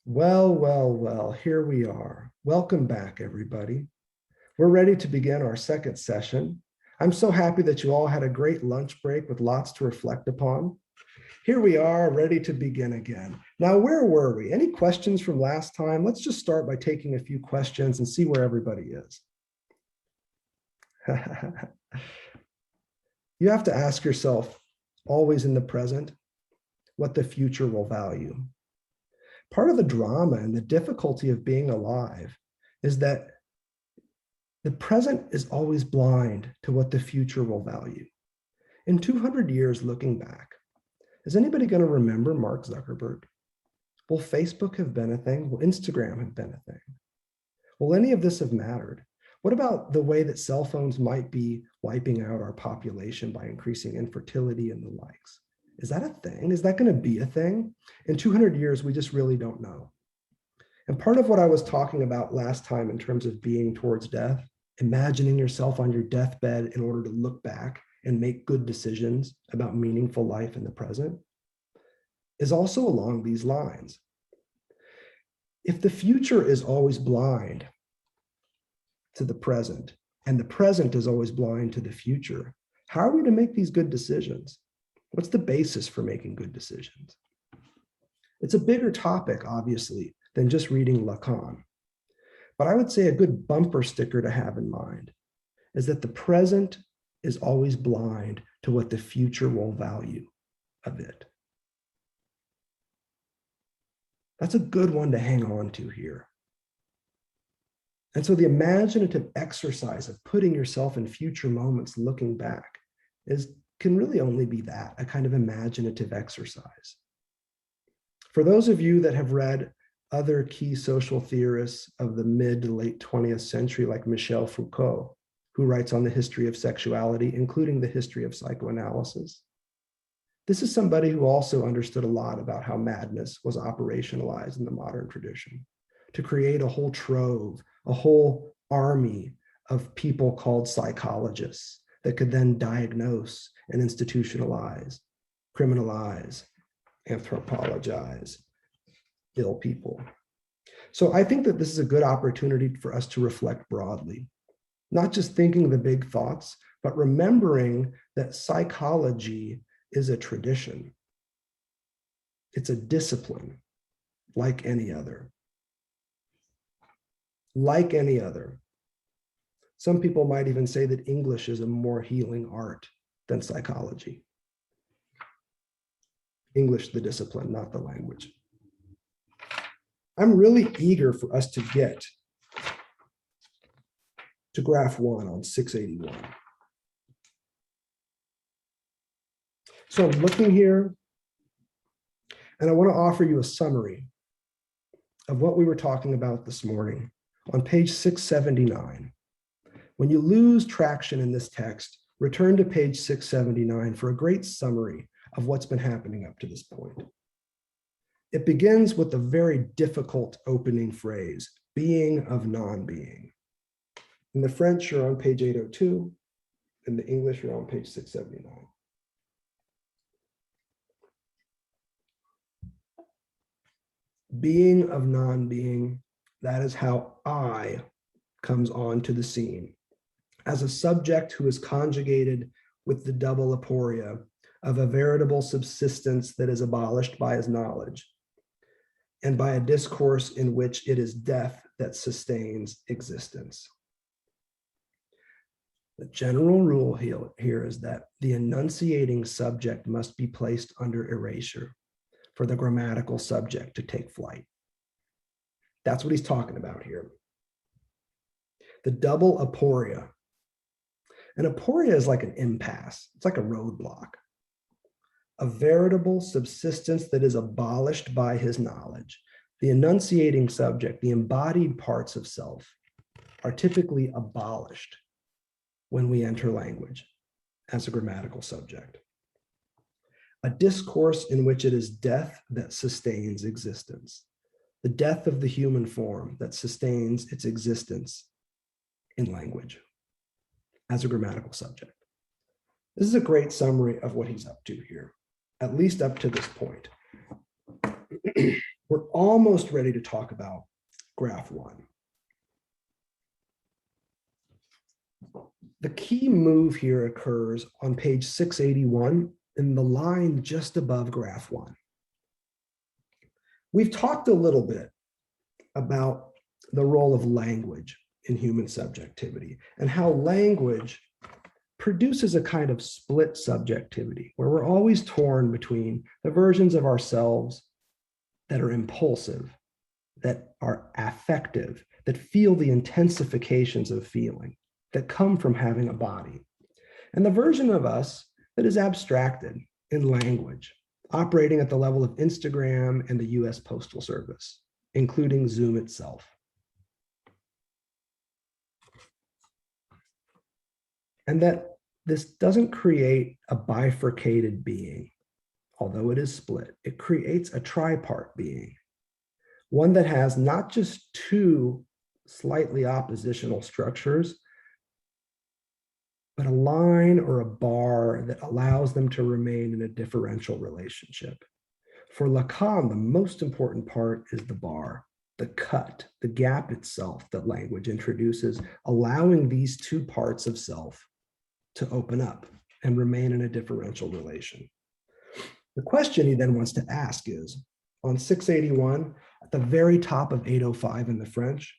Well, here we are. Welcome back, everybody. We're ready to begin our second session. I'm so happy that you all had a great lunch break with lots to reflect upon. Here we are, ready to begin again. Now, where were we? Any questions from last time? Let's just start by taking a few questions and see where everybody is. You have to ask yourself, always in the present, what the future will value. Part of the drama and the difficulty of being alive is that the present is always blind to what the future will value. In 200 years looking back, is anybody going to remember Mark Zuckerberg? Will Facebook have been a thing? Will Instagram have been a thing? Will any of this have mattered? What about the way that cell phones might be wiping out our population by increasing infertility and the likes? Is that a thing? Is that going to be a thing? In 200 years, we just really don't know. And part of what I was talking about last time in terms of being towards death, imagining yourself on your deathbed in order to look back and make good decisions about meaningful life in the present, is also along these lines. If the future is always blind to the present, and the present is always blind to the future, how are we to make these good decisions? What's the basis for making good decisions? It's a bigger topic, obviously, than just reading Lacan. But I would say a good bumper sticker to have in mind is that the present is always blind to what the future will value of it. That's a good one to hang on to here. And so the imaginative exercise of putting yourself in future moments looking back can really only be that, a kind of imaginative exercise. For those of you that have read other key social theorists of the mid to late 20th century, like Michel Foucault, who writes on the history of sexuality, including the history of psychoanalysis, this is somebody who also understood a lot about how madness was operationalized in the modern tradition, to create a whole trove, a whole army of people called psychologists that could then diagnose and institutionalize, criminalize, anthropologize ill people. So I think that this is a good opportunity for us to reflect broadly, not just thinking the big thoughts, but remembering that psychology is a tradition. It's a discipline like any other. Like any other. Some people might even say that English is a more healing art than psychology. English, the discipline, not the language. I'm really eager for us to get to graph 1 on 681. So I'm looking here, and I want to offer you a summary of what we were talking about this morning on page 679. When you lose traction in this text, return to page 679 for a great summary of what's been happening up to this point. It begins with a very difficult opening phrase, being of non-being. In the French, you're on page 802. In the English, you're on page 679. Being of non-being, that is how I comes onto the scene as a subject who is conjugated with the double aporia of a veritable subsistence that is abolished by his knowledge, and by a discourse in which it is death that sustains existence. The general rule here is that the enunciating subject must be placed under erasure for the grammatical subject to take flight. That's what he's talking about here. The double aporia. An aporia is like an impasse. It's like a roadblock. A veritable subsistence that is abolished by his knowledge. The enunciating subject, the embodied parts of self, are typically abolished when we enter language as a grammatical subject. A discourse in which it is death that sustains existence. The death of the human form that sustains its existence in language as a grammatical subject. This is a great summary of what he's up to here, at least up to this point. We're almost ready to talk about graph one. The key move here occurs on page 681 in the line just above graph one. We've talked a little bit about the role of language in human subjectivity and how language produces a kind of split subjectivity where we're always torn between the versions of ourselves that are impulsive, that are affective, that feel the intensifications of feeling that come from having a body, and the version of us that is abstracted in language, operating at the level of Instagram and the US Postal Service, including Zoom itself. And that this doesn't create a bifurcated being, although it is split. It creates a tripart being, one that has not just two slightly oppositional structures, but a line or a bar that allows them to remain in a differential relationship. For Lacan, the most important part is the bar, the cut, the gap itself that language introduces, allowing these two parts of self to open up and remain in a differential relation. The question he then wants to ask is, on 681, at the very top of 805 in the French,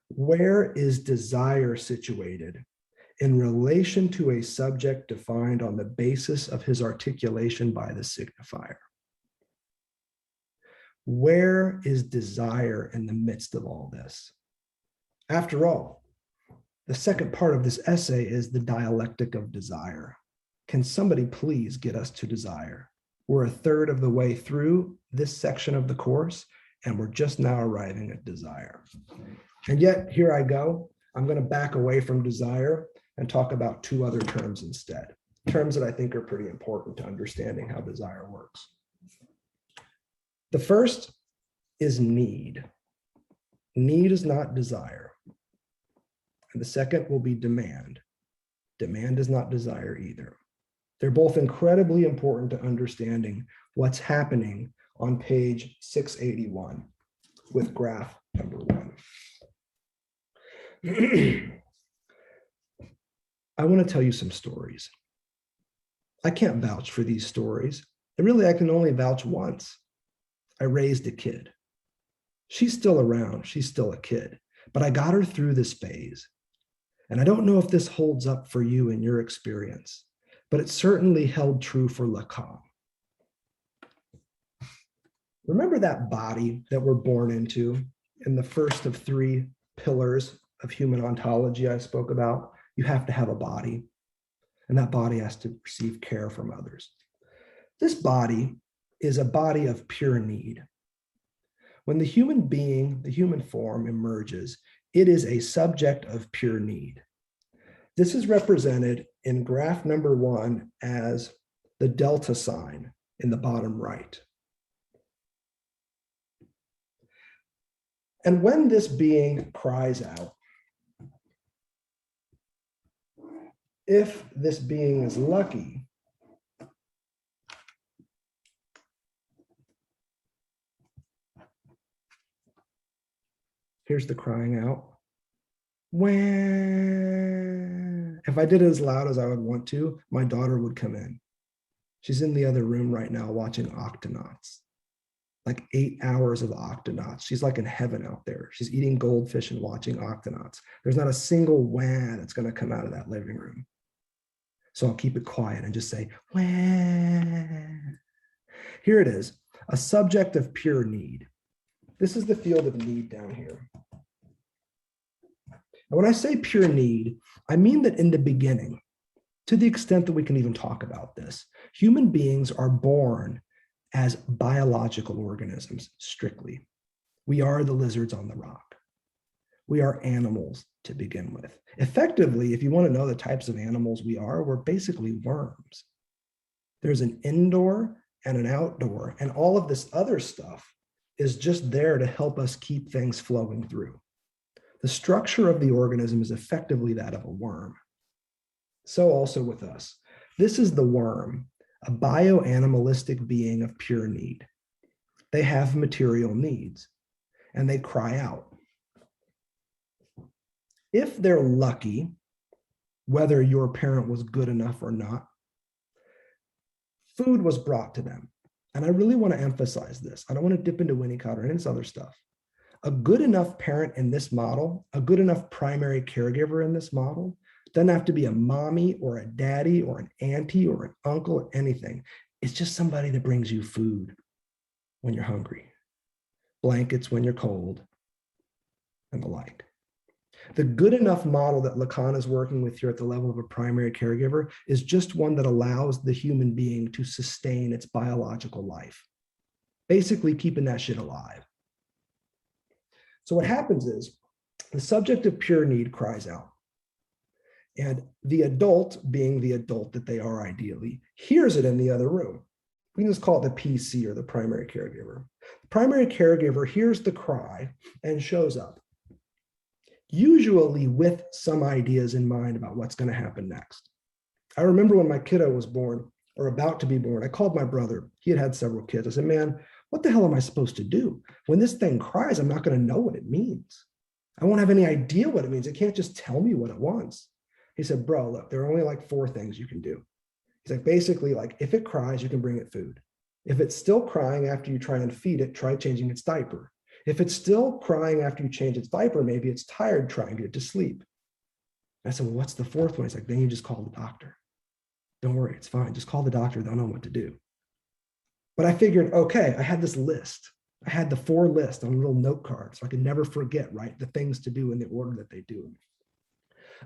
where is desire situated in relation to a subject defined on the basis of his articulation by the signifier? Where is desire in the midst of all this? After all, the second part of this essay is the dialectic of desire. Can somebody please get us to desire? We're a third of the way through this section of the course, and we're just now arriving at desire. And yet, here I go. I'm going to back away from desire and talk about two other terms instead, terms that I think are pretty important to understanding how desire works. The first is need. Need is not desire. And the second will be demand. Demand is not desire either. They're both incredibly important to understanding what's happening on page 681 with graph number 1. I want to tell you some stories. I can't vouch for these stories. I can only vouch once. I raised a kid. She's still around. She's still a kid. But I got her through this phase. And I don't know if this holds up for you in your experience, but it certainly held true for Lacan. Remember that body that we're born into in the first of 3 pillars of human ontology I spoke about? You have to have a body, and that body has to receive care from others. This body is a body of pure need. When the human being, the human form emerges, it is a subject of pure need. This is represented in graph number 1 as the delta sign in the bottom right. And when this being cries out, if this being is lucky, here's the crying out. Wah. If I did it as loud as I would want to, my daughter would come in. She's in the other room right now watching Octonauts, like 8 hours of Octonauts. She's like in heaven out there. She's eating goldfish and watching Octonauts. There's not a single wah that's going to come out of that living room. So I'll keep it quiet and just say, wah. Here it is, a subject of pure need. This is the field of need down here. And when I say pure need, I mean that in the beginning, to the extent that we can even talk about this, human beings are born as biological organisms, strictly. We are the lizards on the rock. We are animals to begin with. Effectively, if you want to know the types of animals we are, we're basically worms. There's an indoor and an outdoor, and all of this other stuff is just there to help us keep things flowing through. The structure of the organism is effectively that of a worm. So also with us. This is the worm, a bioanimalistic being of pure need. They have material needs and they cry out. If they're lucky, whether your parent was good enough or not, food was brought to them. And I really want to emphasize this. I don't want to dip into Winnicott or any of this other stuff. A good enough parent in this model, a good enough primary caregiver in this model, doesn't have to be a mommy or a daddy or an auntie or an uncle or anything. It's just somebody that brings you food when you're hungry, blankets when you're cold, and the like. The good enough model that Lacan is working with here at the level of a primary caregiver is just one that allows the human being to sustain its biological life, basically keeping that shit alive. So what happens is the subject of pure need cries out. And the adult, being the adult that they are ideally, hears it in the other room. We can just call it the PC, or the primary caregiver. The primary caregiver hears the cry and shows up, usually with some ideas in mind about what's going to happen next. I remember when my kiddo was born, or about to be born, I called my brother. He had had several kids. I said, man, what the hell am I supposed to do? When this thing cries, I'm not going to know what it means. I won't have any idea what it means. It can't just tell me what it wants. He said, bro, look, there are only like 4 things you can do. He's like, basically, like, if it cries, you can bring it food. If it's still crying after you try and feed it, try changing its diaper. If it's still crying after you change its diaper, maybe it's tired, try and get it to sleep. I said, well, what's the 4th one? He's like, then you just call the doctor. Don't worry, it's fine. Just call the doctor. They'll know what to do. But I figured, okay, I had this list. I had the 4 list on a little note card so I could never forget, right, the things to do in the order that they do.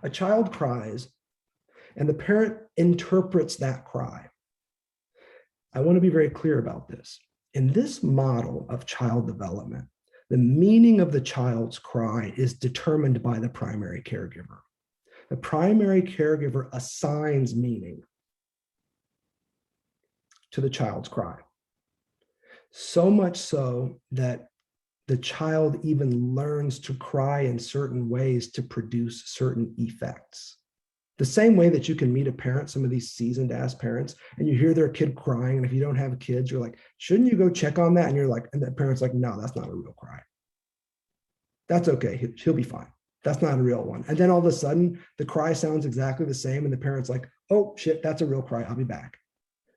A child cries, and the parent interprets that cry. I want to be very clear about this. In this model of child development, the meaning of the child's cry is determined by the primary caregiver. The primary caregiver assigns meaning to the child's cry. So much so that the child even learns to cry in certain ways to produce certain effects. The same way that you can meet a parent, some of these seasoned ass parents, and you hear their kid crying, and if you don't have kids, you're like, shouldn't you go check on that? And you're like, and the parent's like, no, that's not a real cry. That's okay, he'll be fine. That's not a real one. And then all of a sudden, the cry sounds exactly the same, and the parent's like, oh shit, that's a real cry, I'll be back.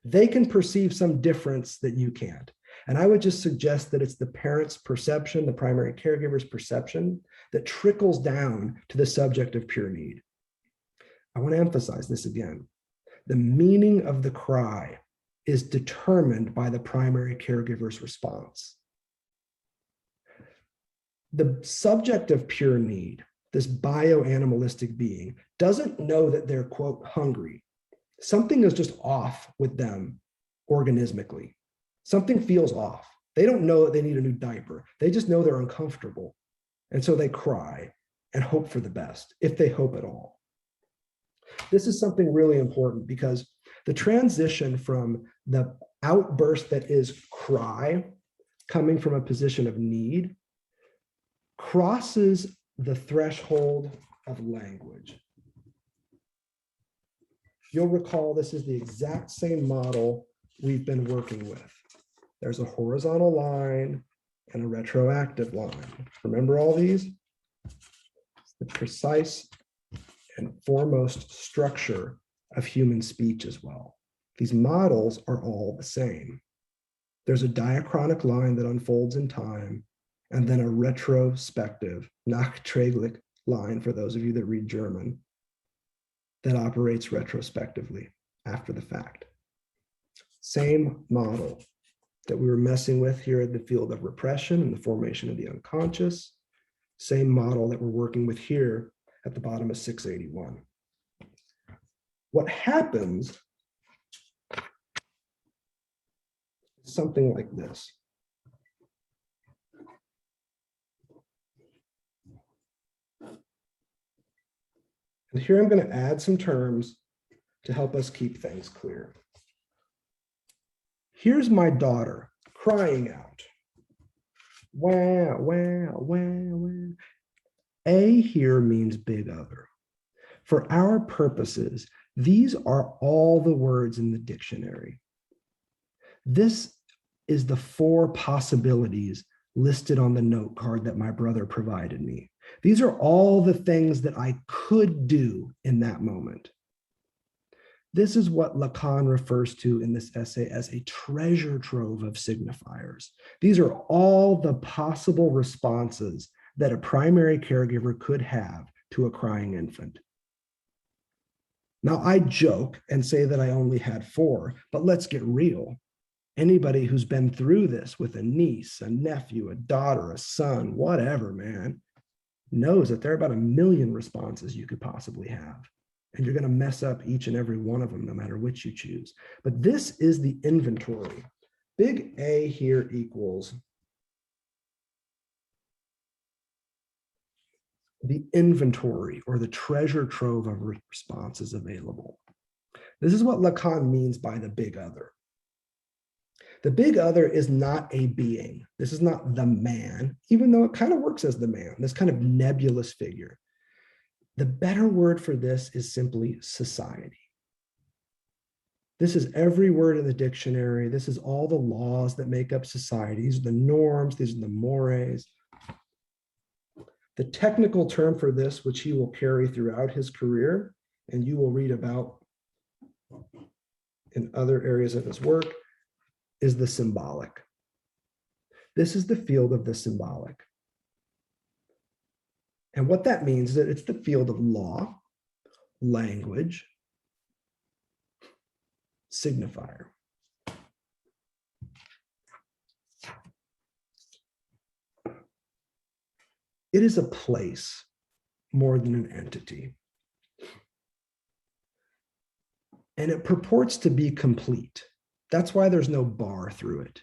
They can perceive some difference that you can't. And I would just suggest that it's the parent's perception, the primary caregiver's perception, that trickles down to the subject of pure need. I want to emphasize this again. The meaning of the cry is determined by the primary caregiver's response. The subject of pure need, this bioanimalistic being, doesn't know that they're, quote, hungry. Something is just off with them organismically. Something feels off. They don't know that they need a new diaper. They just know they're uncomfortable. And so they cry and hope for the best, if they hope at all. This is something really important because the transition from the outburst that is cry, coming from a position of need, crosses the threshold of language. You'll recall this is the exact same model we've been working with. There's a horizontal line and a retroactive line. Remember all these? It's the precise and foremost structure of human speech as well. These models are all the same. There's a diachronic line that unfolds in time, and then a retrospective, nachträglich line, for those of you that read German, that operates retrospectively after the fact. Same model that we were messing with here in the field of repression and the formation of the unconscious. Same model that we're working with here at the bottom of 681. What happens is something like this. And here I'm going to add some terms to help us keep things clear. Here's my daughter crying out. Wow, wow, wow, wow. A here means big other. For our purposes, these are all the words in the dictionary. This is the 4 possibilities listed on the note card that my brother provided me. These are all the things that I could do in that moment. This is what Lacan refers to in this essay as a treasure trove of signifiers. These are all the possible responses that a primary caregiver could have to a crying infant. Now, I joke and say that I only had 4, but let's get real. Anybody who's been through this with a niece, a nephew, a daughter, a son, whatever, man, knows that there are about 1 million responses you could possibly have. And you're going to mess up each and every one of them, no matter which you choose. But this is the inventory. Big A here equals the inventory or the treasure trove of responses available. This is what Lacan means by the big other. The big other is not a being. This is not the man, even though it kind of works as the man, this kind of nebulous figure. The better word for this is simply society. This is every word in the dictionary. This is all the laws that make up society. These are the norms, these are the mores. The technical term for this, which he will carry throughout his career, and you will read about in other areas of his work, is the symbolic. This is the field of the symbolic. And what that means is that it's the field of law, language, signifier. It is a place more than an entity. And it purports to be complete. That's why there's no bar through it.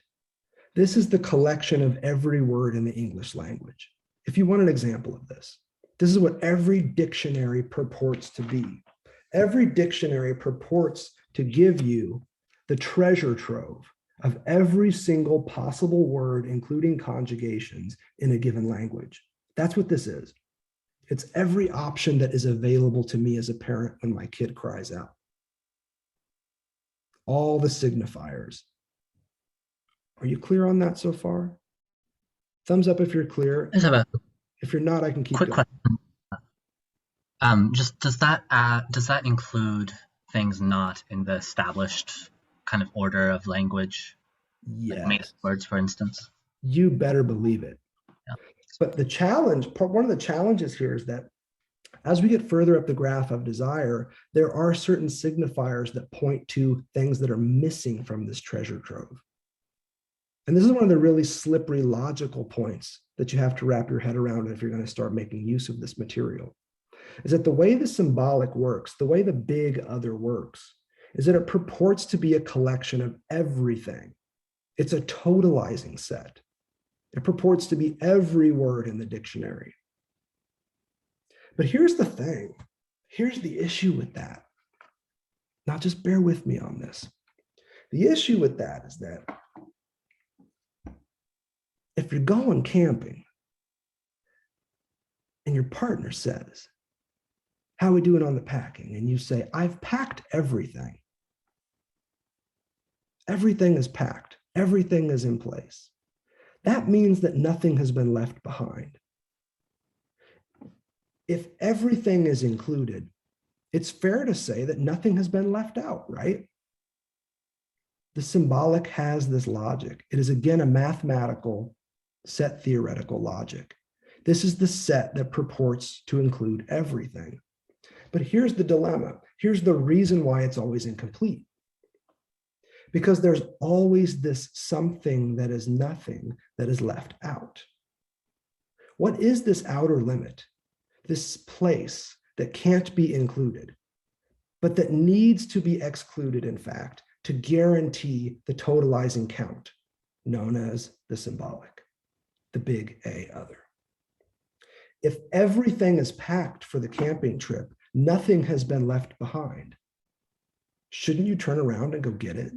This is the collection of every word in the English language. If you want an example of this, this is what every dictionary purports to be. Every dictionary purports to give you the treasure trove of every single possible word, including conjugations, in a given language. That's what this is. It's every option that is available to me as a parent when my kid cries out. All the signifiers. Are you clear on that so far? Thumbs up if you're clear. If you're not, I can keep going. Quick question. Just does that include things not in the established kind of order of language? Yes. Like made-up words, for instance. You better believe it. Yeah. But the challenge, one of the challenges here is that as we get further up the graph of desire, there are certain signifiers that point to things that are missing from this treasure trove. And this is one of the really slippery logical points that you have to wrap your head around if you're going to start making use of this material, is that the way the symbolic works, the way the big other works, is that it purports to be a collection of everything. It's a totalizing set. It purports to be every word in the dictionary. But here's the thing. Here's the issue with that. Now, just bear with me on this. The issue with that is that if you're going camping and your partner says, "How are we doing on the packing?" and you say, "I've packed everything. Everything is packed. Everything is in place." That means that nothing has been left behind. If everything is included, it's fair to say that nothing has been left out, right? The symbolic has this logic. It is, again, a mathematical set theoretical logic. This is the set that purports to include everything. But here's the dilemma. Here's the reason why it's always incomplete. Because there's always this something that is nothing that is left out. What is this outer limit? This place that can't be included, but that needs to be excluded, in fact, to guarantee the totalizing count, known as the symbolic, the big A other. If everything is packed for the camping trip, nothing has been left behind. Shouldn't you turn around and go get it?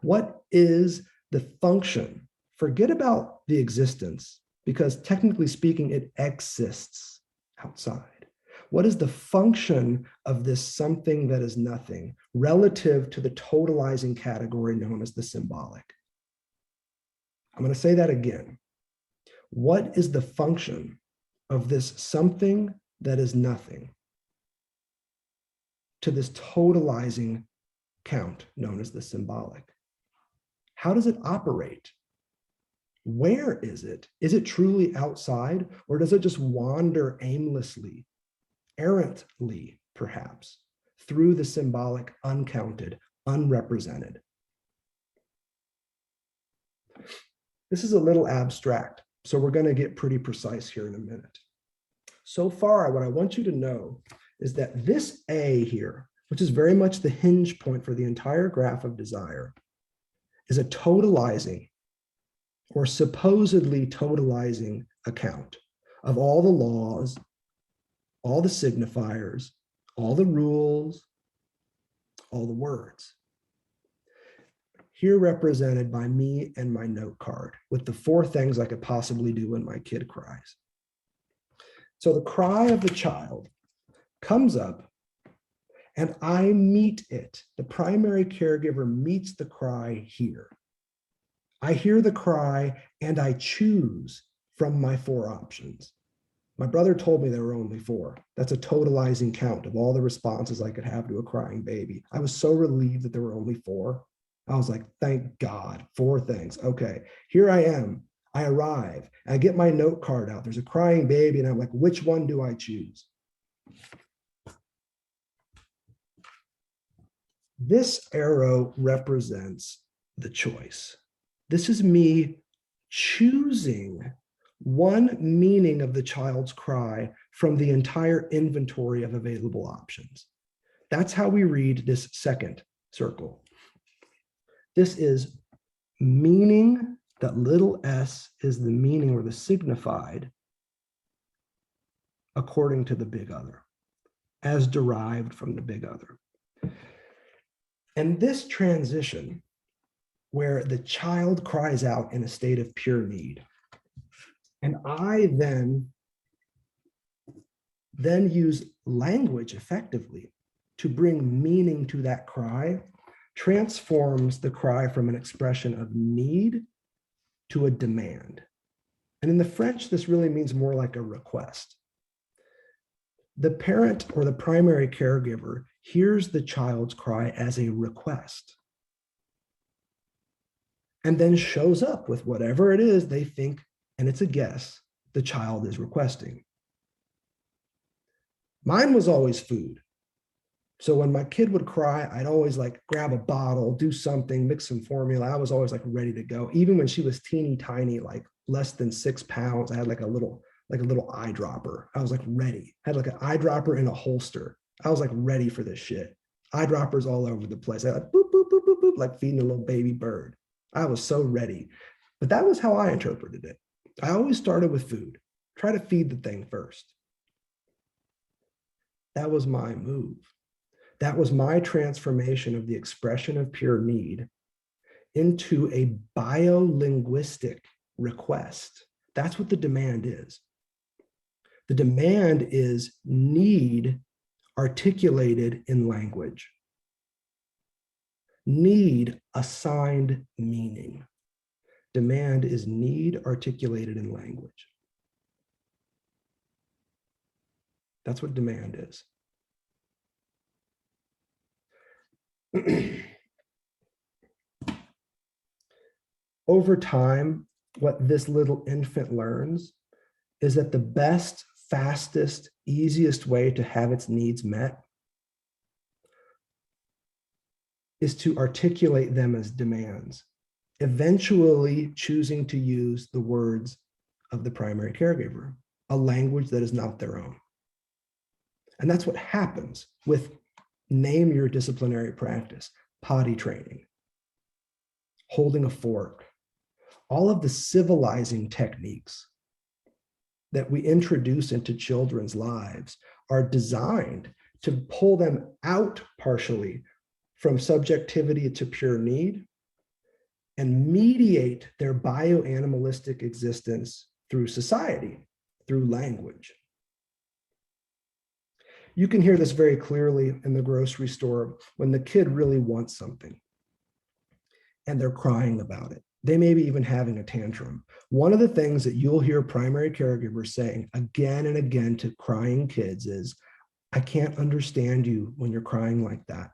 What is the function? Forget about the existence, because technically speaking, it exists outside. What is the function of this something that is nothing relative to the totalizing category known as the symbolic? I'm going to say that again. What is the function of this something that is nothing to this totalizing count known as the symbolic? How does it operate? Where is it? Is it truly outside, or does it just wander aimlessly, errantly, perhaps, through the symbolic, uncounted, unrepresented? This is a little abstract, so we're going to get pretty precise here in a minute. So far, what I want you to know is that this A here, which is very much the hinge point for the entire graph of desire, is a totalizing or supposedly totalizing account of all the laws, all the signifiers, all the rules, all the words. Here represented by me and my note card with the 4 things I could possibly do when my kid cries. So the cry of the child comes up and I meet it. The primary caregiver meets the cry here. I hear the cry and I choose from my 4 options. My brother told me there were only 4. That's a totalizing count of all the responses I could have to a crying baby. I was so relieved that there were only 4. I was like, thank God, 4 things. Okay, here I am. I arrive. I get my note card out. There's a crying baby, and I'm like, which one do I choose? This arrow represents the choice. This is me choosing one meaning of the child's cry from the entire inventory of available options. That's how we read this second circle. This is meaning, that little s is the meaning or the signified according to the big other, as derived from the big other. And this transition, where the child cries out in a state of pure need, and I then use language effectively to bring meaning to that cry, transforms the cry from an expression of need to a demand. And in the French, this really means more like a request. The parent or the primary caregiver hears the child's cry as a request and then shows up with whatever it is they think, and it's a guess, the child is requesting. Mine was always food. So when my kid would cry, I'd always like grab a bottle, do something, mix some formula. I was always like ready to go. Even when she was teeny tiny, like less than 6 pounds, I had like a little eyedropper. I was like ready. I had like an eyedropper in a holster. I was like ready for this shit. Eyedroppers all over the place. I like boop, boop, boop, boop, boop, like feeding a little baby bird. I was so ready. But that was how I interpreted it. I always started with food. Try to feed the thing first. That was my move. That was my transformation of the expression of pure need into a biolinguistic request. That's what the demand is. The demand is need articulated in language. Need assigned meaning. Demand is need articulated in language. That's what demand is. Over time, what this little infant learns is that the best, fastest, easiest way to have its needs met is to articulate them as demands, eventually choosing to use the words of the primary caregiver, a language that is not their own. And that's what happens with name your disciplinary practice, potty training, holding a fork, all of the civilizing techniques that we introduce into children's lives are designed to pull them out partially from subjectivity to pure need and mediate their bioanimalistic existence through society, through language. You can hear this very clearly in the grocery store when the kid really wants something and they're crying about it. They may be even having a tantrum. One of the things that you'll hear primary caregivers saying again and again to crying kids is, I can't understand you when you're crying like that.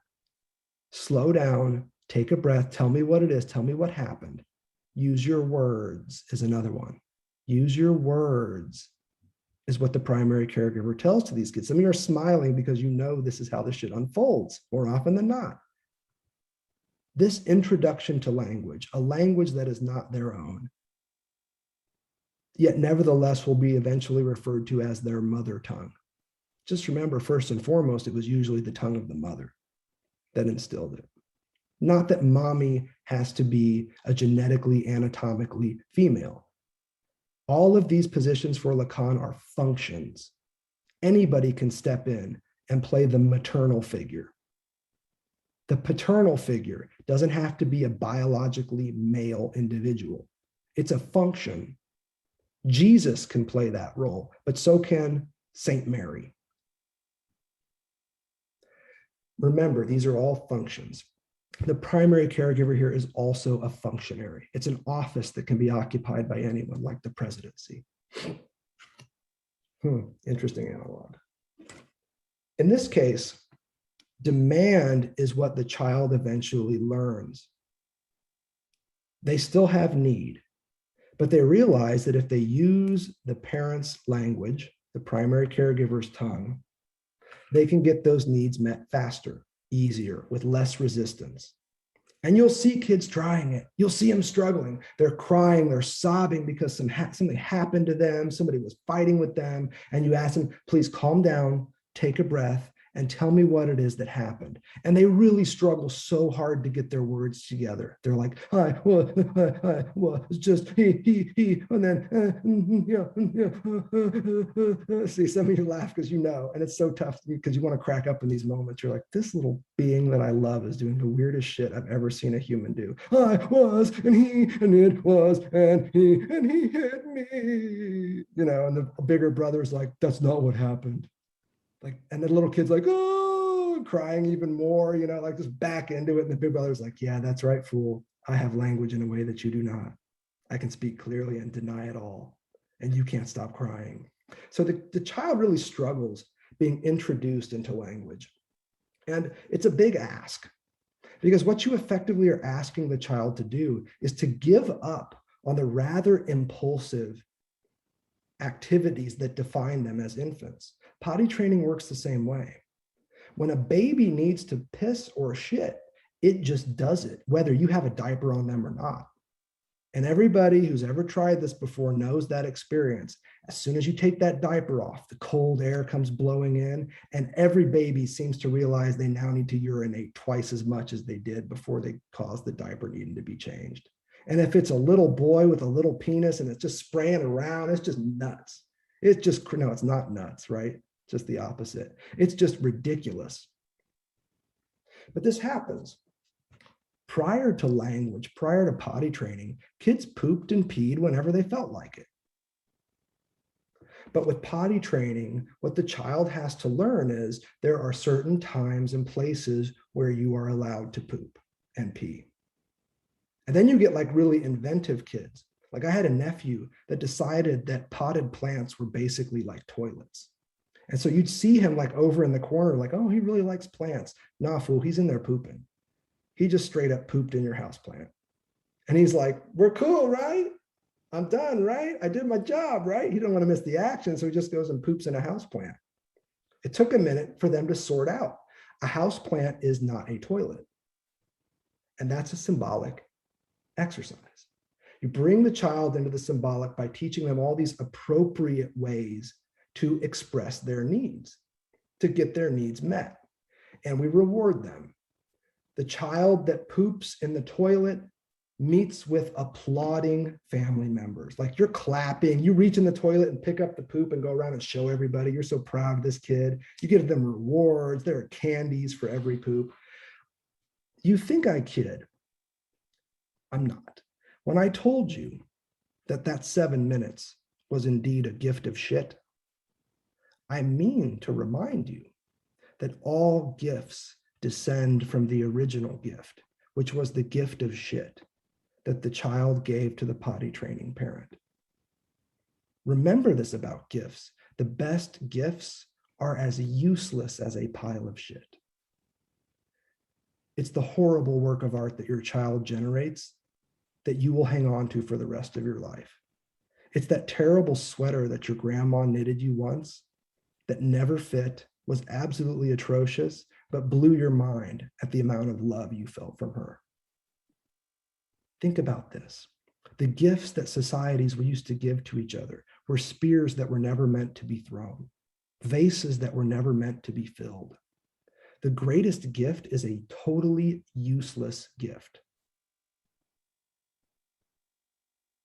Slow down, take a breath, tell me what it is, tell me what happened. Use your words is another one. Use your words is what the primary caregiver tells to these kids. Some of you are smiling because you know this is how this shit unfolds more often than not. This introduction to language, a language that is not their own, yet nevertheless will be eventually referred to as their mother tongue. Just remember, first and foremost, it was usually the tongue of the mother that instilled it. Not that mommy has to be a genetically, anatomically female. All of these positions for Lacan are functions. Anybody can step in and play the maternal figure. The paternal figure doesn't have to be a biologically male individual. It's a function. Jesus can play that role, but so can Saint Mary. Remember, these are all functions. The primary caregiver here is also a functionary. It's an office that can be occupied by anyone, like the presidency. Interesting analog. In this case, demand is what the child eventually learns. They still have need, but they realize that if they use the parent's language, the primary caregiver's tongue, they can get those needs met faster, easier, with less resistance. And you'll see kids trying it. You'll see them struggling. They're crying, they're sobbing because something happened to them. Somebody was fighting with them. And you ask them, please calm down, take a breath, and tell me what it is that happened. And they really struggle so hard to get their words together. They're like, it's just he, and then, see, some of you laugh because you know, and it's so tough because you want to crack up in these moments. You're like, this little being that I love is doing the weirdest shit I've ever seen a human do. I was, and he, and it was, and he hit me. You know, and the bigger brother's like, that's not what happened. Like, and the little kid's like, oh, crying even more, you know, like just back into it. And the big brother's like, yeah, that's right, fool. I have language in a way that you do not. I can speak clearly and deny it all. And you can't stop crying. So the child really struggles being introduced into language. And it's a big ask, because what you effectively are asking the child to do is to give up on the rather impulsive activities that define them as infants. Potty training works the same way. When a baby needs to piss or shit, it just does it, whether you have a diaper on them or not. And everybody who's ever tried this before knows that experience. As soon as you take that diaper off, the cold air comes blowing in, and every baby seems to realize they now need to urinate twice as much as they did before they caused the diaper needing to be changed. And if it's a little boy with a little penis and it's just spraying around, it's just nuts. It's just, no, it's not nuts, right? Just the opposite. It's just ridiculous. But this happens. Prior to language, prior to potty training, kids pooped and peed whenever they felt like it. But with potty training, what the child has to learn is there are certain times and places where you are allowed to poop and pee. And then you get like really inventive kids. Like I had a nephew that decided that potted plants were basically like toilets. And so you'd see him like over in the corner, like, oh, he really likes plants. Nah, fool, he's in there pooping. He just straight up pooped in your houseplant. And he's like, we're cool, right? I'm done, right? I did my job, right? He didn't want to miss the action, so he just goes and poops in a houseplant. It took a minute for them to sort out. A houseplant is not a toilet. And that's a symbolic exercise. You bring the child into the symbolic by teaching them all these appropriate ways to express their needs, to get their needs met. And we reward them. The child that poops in the toilet meets with applauding family members. Like you're clapping, you reach in the toilet and pick up the poop and go around and show everybody you're so proud of this kid. You give them rewards. There are candies for every poop. You think I kid. I'm not. When I told you that 7 minutes was indeed a gift of shit, I mean to remind you that all gifts descend from the original gift, which was the gift of shit that the child gave to the potty training parent. Remember this about gifts. The best gifts are as useless as a pile of shit. It's the horrible work of art that your child generates that you will hang on to for the rest of your life. It's that terrible sweater that your grandma knitted you once that never fit, was absolutely atrocious, but blew your mind at the amount of love you felt from her. Think about this. The gifts that societies were used to give to each other were spears that were never meant to be thrown, vases that were never meant to be filled. The greatest gift is a totally useless gift,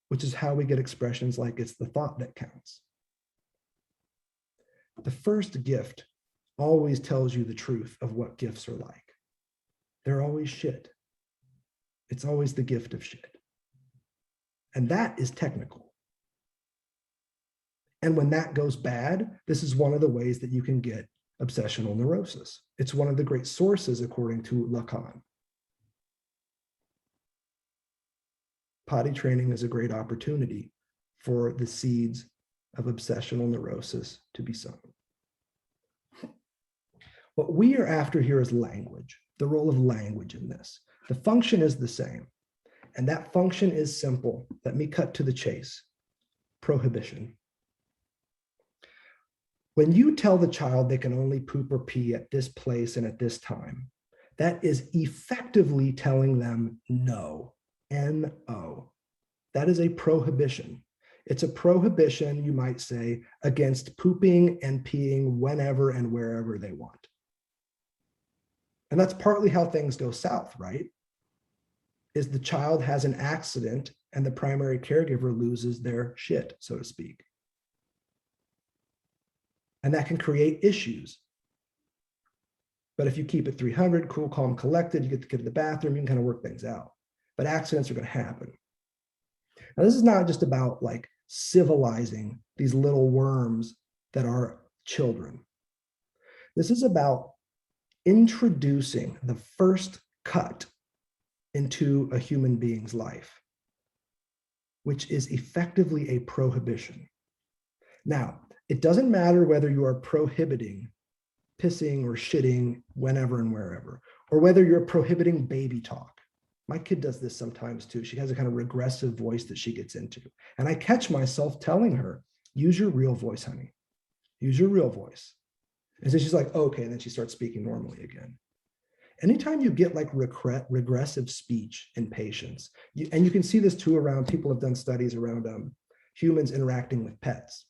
which is how we get expressions like it's the thought that counts. The first gift always tells you the truth of what gifts are like. They're always shit. It's always the gift of shit. And that is technical. And when that goes bad, this is one of the ways that you can get obsessional neurosis. It's one of the great sources, according to Lacan. Potty training is a great opportunity for the seeds of obsessional neurosis to be sown. What we are after here is language, the role of language in this. The function is the same, and that function is simple. Let me cut to the chase. Prohibition. When you tell the child they can only poop or pee at this place and at this time, that is effectively telling them no, N-O. That is a prohibition. It's a prohibition, you might say, against pooping and peeing whenever and wherever they want. And that's partly how things go south, right? Is the child has an accident and the primary caregiver loses their shit, so to speak. And that can create issues. But if you keep it 300, cool, calm, collected, you get the kid to the bathroom, you can kind of work things out. But accidents are going to happen. Now, this is not just about like civilizing these little worms that are children. This is about introducing the first cut into a human being's life, which is effectively a prohibition. Now, it doesn't matter whether you are prohibiting pissing or shitting whenever and wherever, or whether you're prohibiting baby talk. My kid does this sometimes too. She has a kind of regressive voice that she gets into. And I catch myself telling her, use your real voice, honey. Use your real voice. And so she's like, okay. And then she starts speaking normally again. Anytime you get like regressive speech in patients, and you can see this too around, people have done studies around humans interacting with pets,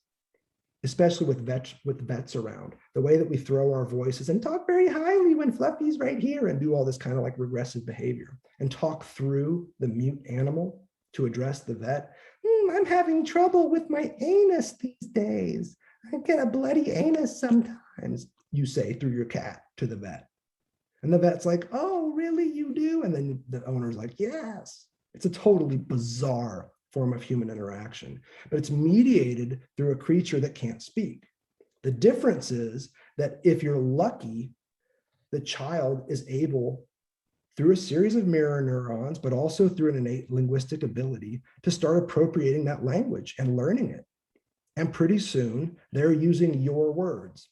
especially with vets around, the way that we throw our voices and talk very highly when Fluffy's right here and do all this kind of like regressive behavior and talk through the mute animal to address the vet. I'm having trouble with my anus these days. I get a bloody anus sometimes, you say through your cat to the vet. And the vet's like, oh, really, you do? And then the owner's like, yes. It's a totally bizarre form of human interaction, but it's mediated through a creature that can't speak. The difference is that if you're lucky, the child is able, through a series of mirror neurons, but also through an innate linguistic ability, to start appropriating that language and learning it. And pretty soon, they're using your words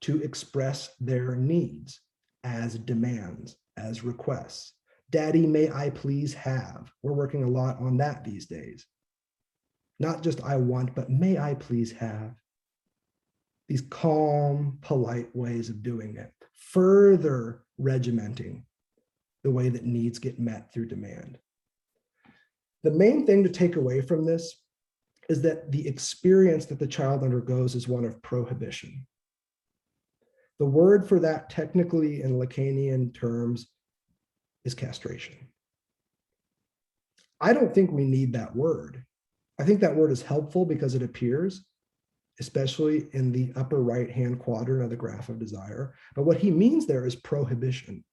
to express their needs as demands, as requests. Daddy, may I please have? We're working a lot on that these days. Not just I want, but may I please have? These calm, polite ways of doing it, further regimenting the way that needs get met through demand. The main thing to take away from this is that the experience that the child undergoes is one of prohibition. The word for that technically in Lacanian terms is castration. I don't think we need that word. I think that word is helpful because it appears, especially in the upper right-hand quadrant of the graph of desire. But what he means there is prohibition.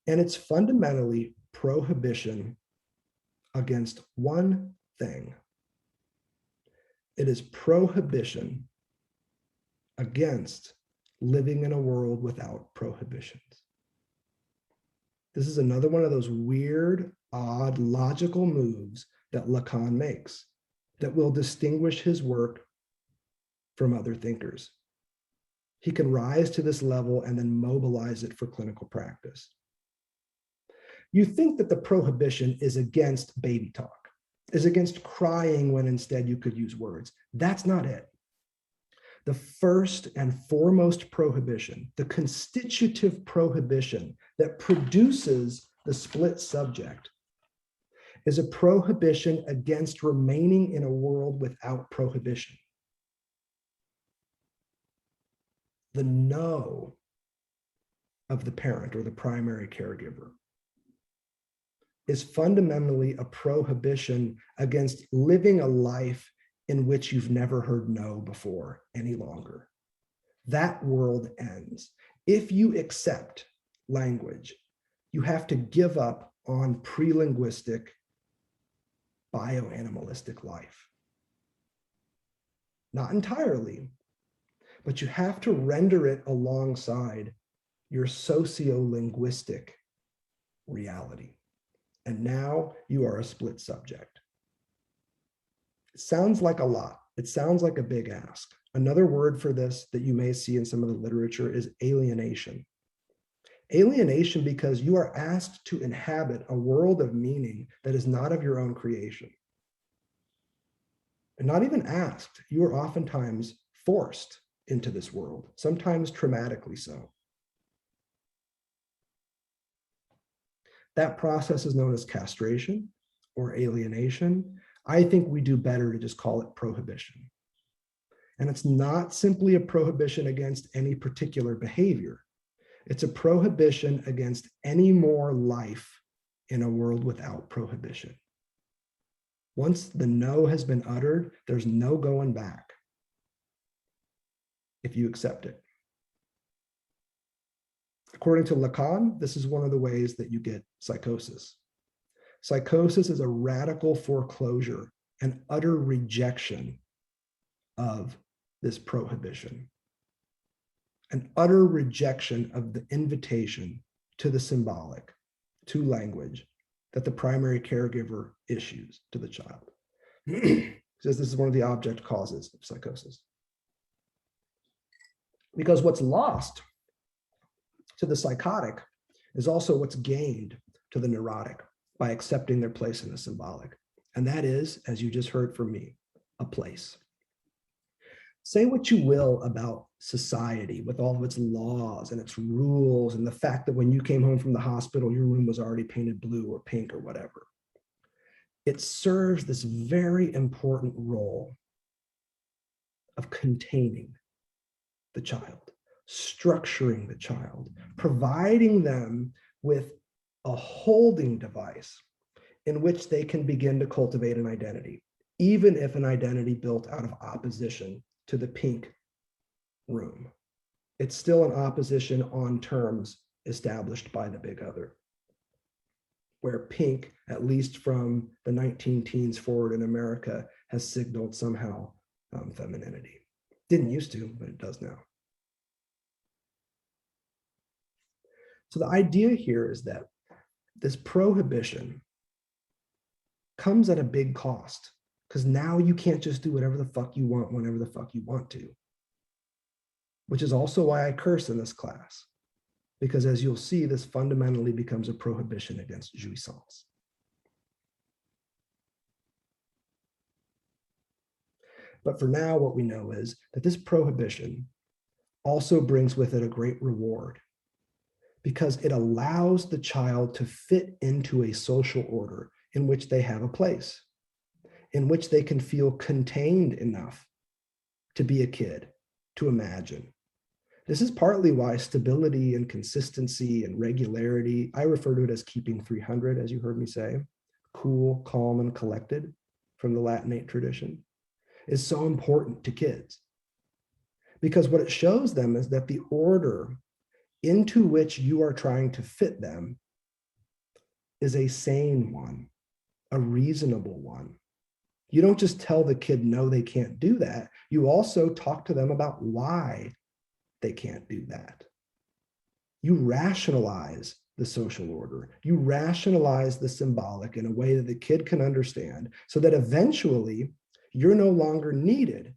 And it's fundamentally prohibition against one thing. It is prohibition against living in a world without prohibitions. This is another one of those weird, odd, logical moves that Lacan makes that will distinguish his work from other thinkers. He can rise to this level and then mobilize it for clinical practice. You think that the prohibition is against baby talk, is against crying when instead you could use words. That's not it. The first and foremost prohibition, the constitutive prohibition that produces the split subject, is a prohibition against remaining in a world without prohibition. The no of the parent or the primary caregiver is fundamentally a prohibition against living a life in which you've never heard no before any longer. That world ends. If you accept language, you have to give up on pre-linguistic, bioanimalistic life. Not entirely, but you have to render it alongside your sociolinguistic reality. And now you are a split subject. It sounds like a lot. It sounds like a big ask. Another word for this that you may see in some of the literature is alienation. Alienation because you are asked to inhabit a world of meaning that is not of your own creation. And not even asked, you are oftentimes forced into this world, sometimes traumatically so. That process is known as castration or alienation. I think we do better to just call it prohibition. And it's not simply a prohibition against any particular behavior. It's a prohibition against any more life in a world without prohibition. Once the no has been uttered, there's no going back if you accept it. According to Lacan, this is one of the ways that you get psychosis. Psychosis is a radical foreclosure and utter rejection of this prohibition, an utter rejection of the invitation to the symbolic, to language that the primary caregiver issues to the child. Says this is one of the object causes of psychosis. Because what's lost to the psychotic is also what's gained to the neurotic by accepting their place in the symbolic. And that is, as you just heard from me, a place. Say what you will about society with all of its laws and its rules and the fact that when you came home from the hospital, your room was already painted blue or pink or whatever. It serves this very important role of containing the child, structuring the child, providing them with a holding device in which they can begin to cultivate an identity, even if an identity built out of opposition to the pink room. It's still an opposition on terms established by the big other, where pink, at least from the 19-teens forward in America, has signaled somehow femininity. Didn't used to, but it does now. So the idea here is that this prohibition comes at a big cost, because now you can't just do whatever the fuck you want whenever the fuck you want to, which is also why I curse in this class, because as you'll see, this fundamentally becomes a prohibition against jouissance. But for now, what we know is that this prohibition also brings with it a great reward, because it allows the child to fit into a social order in which they have a place, in which they can feel contained enough to be a kid, to imagine. This is partly why stability and consistency and regularity, I refer to it as keeping 300, as you heard me say, cool, calm, and collected from the Latinate tradition, is so important to kids. Because what it shows them is that the order into which you are trying to fit them is a sane one, a reasonable one, You don't just tell the kid, no, they can't do that. You also talk to them about why they can't do that. You rationalize the social order. You rationalize the symbolic in a way that the kid can understand, so that eventually you're no longer needed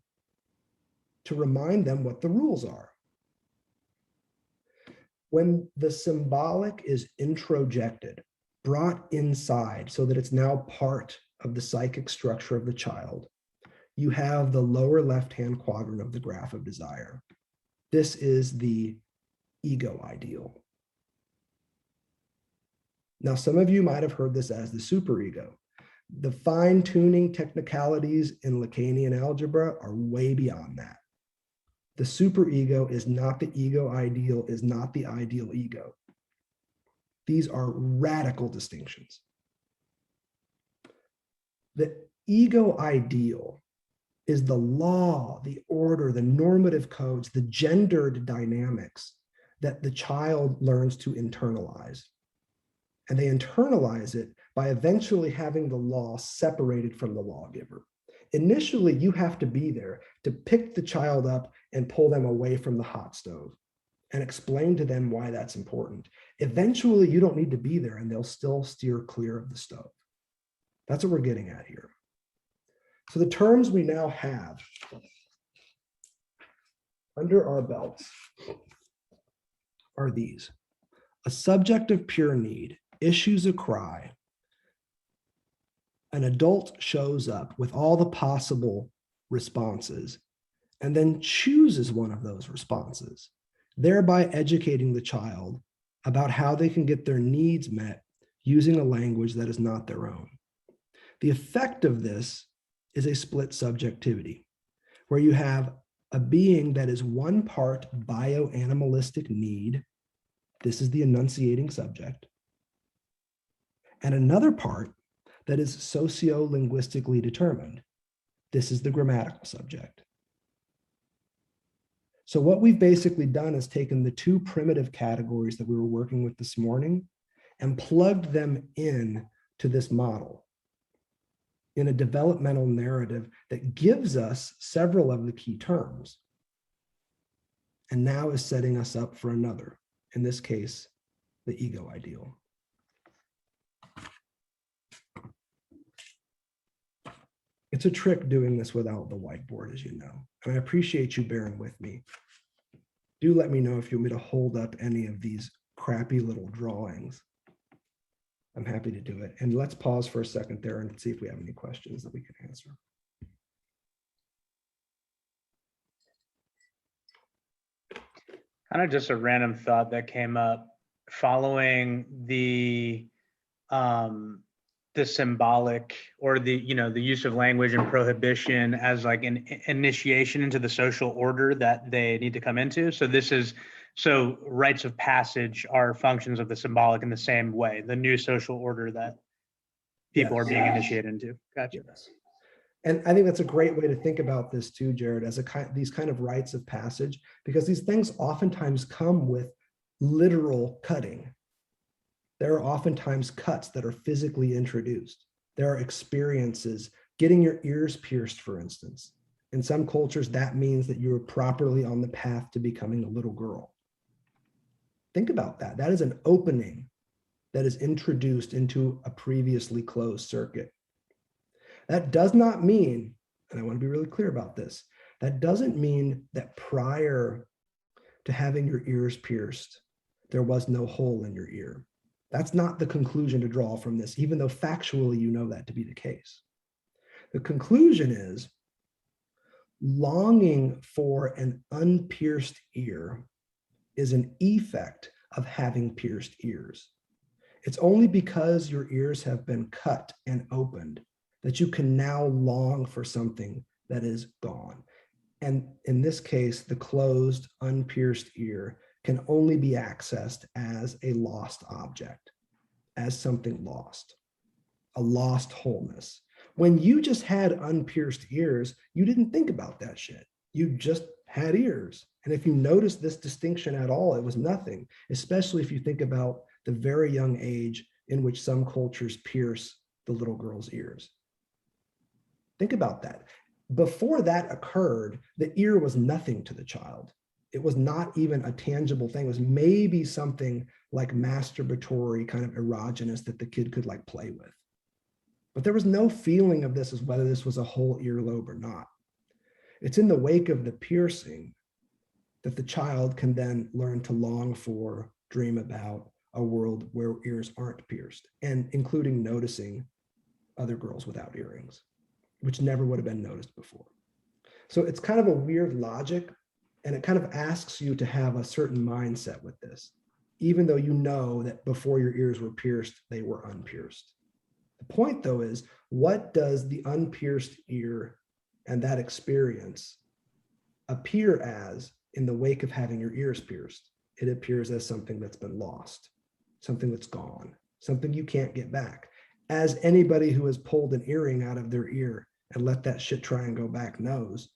to remind them what the rules are. When the symbolic is introjected, brought inside so that it's now part of the psychic structure of the child, you have the lower left-hand quadrant of the graph of desire. This is the ego ideal. Now, some of you might have heard this as the superego. The fine-tuning technicalities in Lacanian algebra are way beyond that. The superego is not the ego ideal, is not the ideal ego. These are radical distinctions. The ego ideal is the law, the order, the normative codes, the gendered dynamics that the child learns to internalize. And they internalize it by eventually having the law separated from the lawgiver. Initially, you have to be there to pick the child up and pull them away from the hot stove and explain to them why that's important. Eventually, you don't need to be there and they'll still steer clear of the stove. That's what we're getting at here. So the terms we now have under our belts are these. A subject of pure need issues a cry. An adult shows up with all the possible responses and then chooses one of those responses, thereby educating the child about how they can get their needs met using a language that is not their own. The effect of this is a split subjectivity, where you have a being that is one part bioanimalistic need, this is the enunciating subject, and another part that is socio-linguistically determined. This is the grammatical subject. So what we've basically done is taken the two primitive categories that we were working with this morning and plugged them in to this model in a developmental narrative that gives us several of the key terms and now is setting us up for another, in this case, the ego ideal. It's a trick doing this without the whiteboard, as you know, and I appreciate you bearing with me. Do let me know if you want me to hold up any of these crappy little drawings. I'm happy to do it. And let's pause for a second there and see if we have any questions that we can answer. Kind of just a random thought that came up following the symbolic or the use of language and prohibition as like an initiation into the social order that they need to come into. So rites of passage are functions of the symbolic in the same way, the new social order that people are being initiated into. Gotcha. Yes. And I think that's a great way to think about this too, Jared, as these kind of rites of passage, because these things oftentimes come with literal cutting. There are oftentimes cuts that are physically introduced. There are experiences, getting your ears pierced, for instance. In some cultures, that means that you are properly on the path to becoming a little girl. Think about that. That is an opening that is introduced into a previously closed circuit. That does not mean, and I want to be really clear about this, that doesn't mean that prior to having your ears pierced, there was no hole in your ear. That's not the conclusion to draw from this, even though factually you know that to be the case. The conclusion is longing for an unpierced ear is an effect of having pierced ears. It's only because your ears have been cut and opened that you can now long for something that is gone. And in this case, the closed, unpierced ear can only be accessed as a lost object, as something lost, a lost wholeness. When you just had unpierced ears, you didn't think about that shit. You just had ears. And if you notice this distinction at all, it was nothing, especially if you think about the very young age in which some cultures pierce the little girl's ears. Think about that. Before that occurred, the ear was nothing to the child. It was not even a tangible thing. It was maybe something like masturbatory, kind of erogenous that the kid could like play with. But there was no feeling of this as whether this was a whole earlobe or not. It's in the wake of the piercing that the child can then learn to long for, dream about a world where ears aren't pierced, and including noticing other girls without earrings, which never would have been noticed before. So it's kind of a weird logic, and it kind of asks you to have a certain mindset with this, even though you know that before your ears were pierced, they were unpierced. The point, though, is what does the unpierced ear and that experience appear as in the wake of having your ears pierced? It appears as something that's been lost, something that's gone, something you can't get back. As anybody who has pulled an earring out of their ear and let that shit try and go back knows,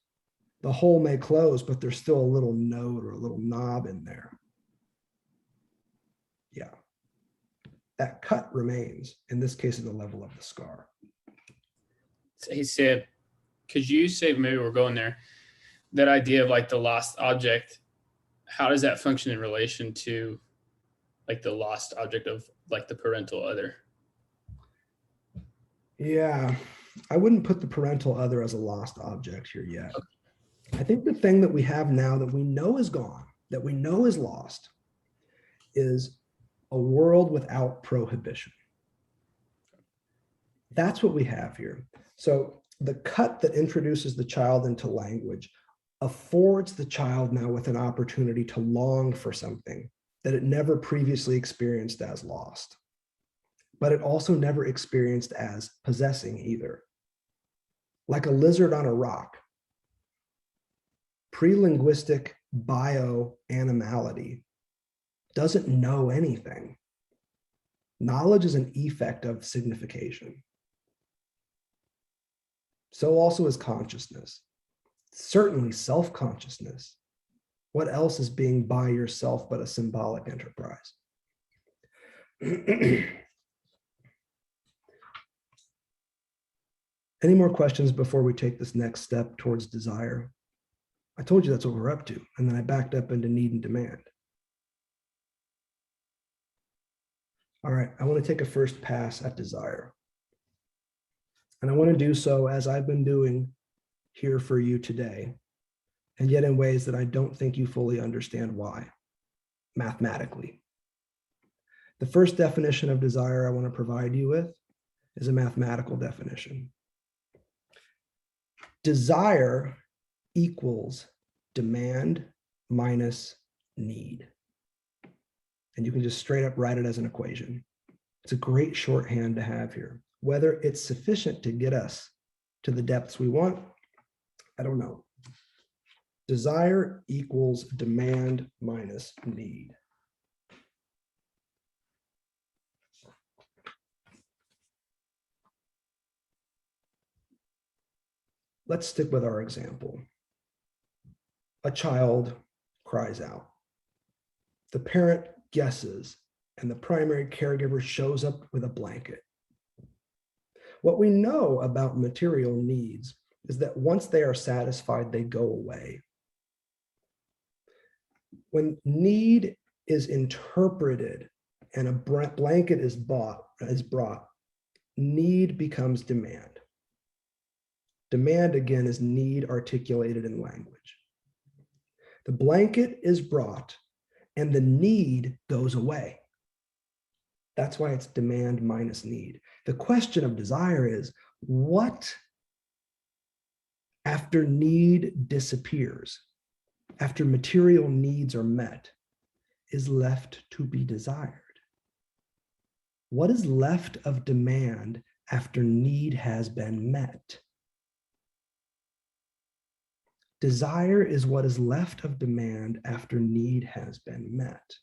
the hole may close, but there's still a little node or a little knob in there. Yeah. That cut remains, in this case, at the level of the scar. Hey, Sam, could you say, maybe we're going there, that idea of like the lost object, how does that function in relation to like the lost object of like the parental other? Yeah, I wouldn't put the parental other as a lost object here yet. I think the thing that we have now that we know is gone, that we know is lost, is a world without prohibition. That's what we have here. So the cut that introduces the child into language affords the child now with an opportunity to long for something that it never previously experienced as lost, but it also never experienced as possessing either. Like a lizard on a rock, pre-linguistic bio-animality doesn't know anything. Knowledge is an effect of signification. So also is consciousness, certainly self-consciousness. What else is being by yourself but a symbolic enterprise? Any more questions before we take this next step towards desire? I told you that's what we're up to, and then I backed up into need and demand. All right, I want to take a first pass at desire. And I want to do so as I've been doing here for you today, and yet in ways that I don't think you fully understand why, mathematically. The first definition of desire I want to provide you with is a mathematical definition. Desire equals demand minus need. And you can just straight up write it as an equation. It's a great shorthand to have here. Whether it's sufficient to get us to the depths we want, I don't know. Desire equals demand minus need. Let's stick with our example. A child cries out. The parent guesses, and the primary caregiver shows up with a blanket. What we know about material needs is that once they are satisfied, they go away. When need is interpreted and a blanket is brought, need becomes demand. Demand, again, is need articulated in language. The blanket is brought and the need goes away. That's why it's demand minus need. The question of desire is, what after need disappears, after material needs are met, is left to be desired? What is left of demand after need has been met? Desire is what is left of demand after need has been met.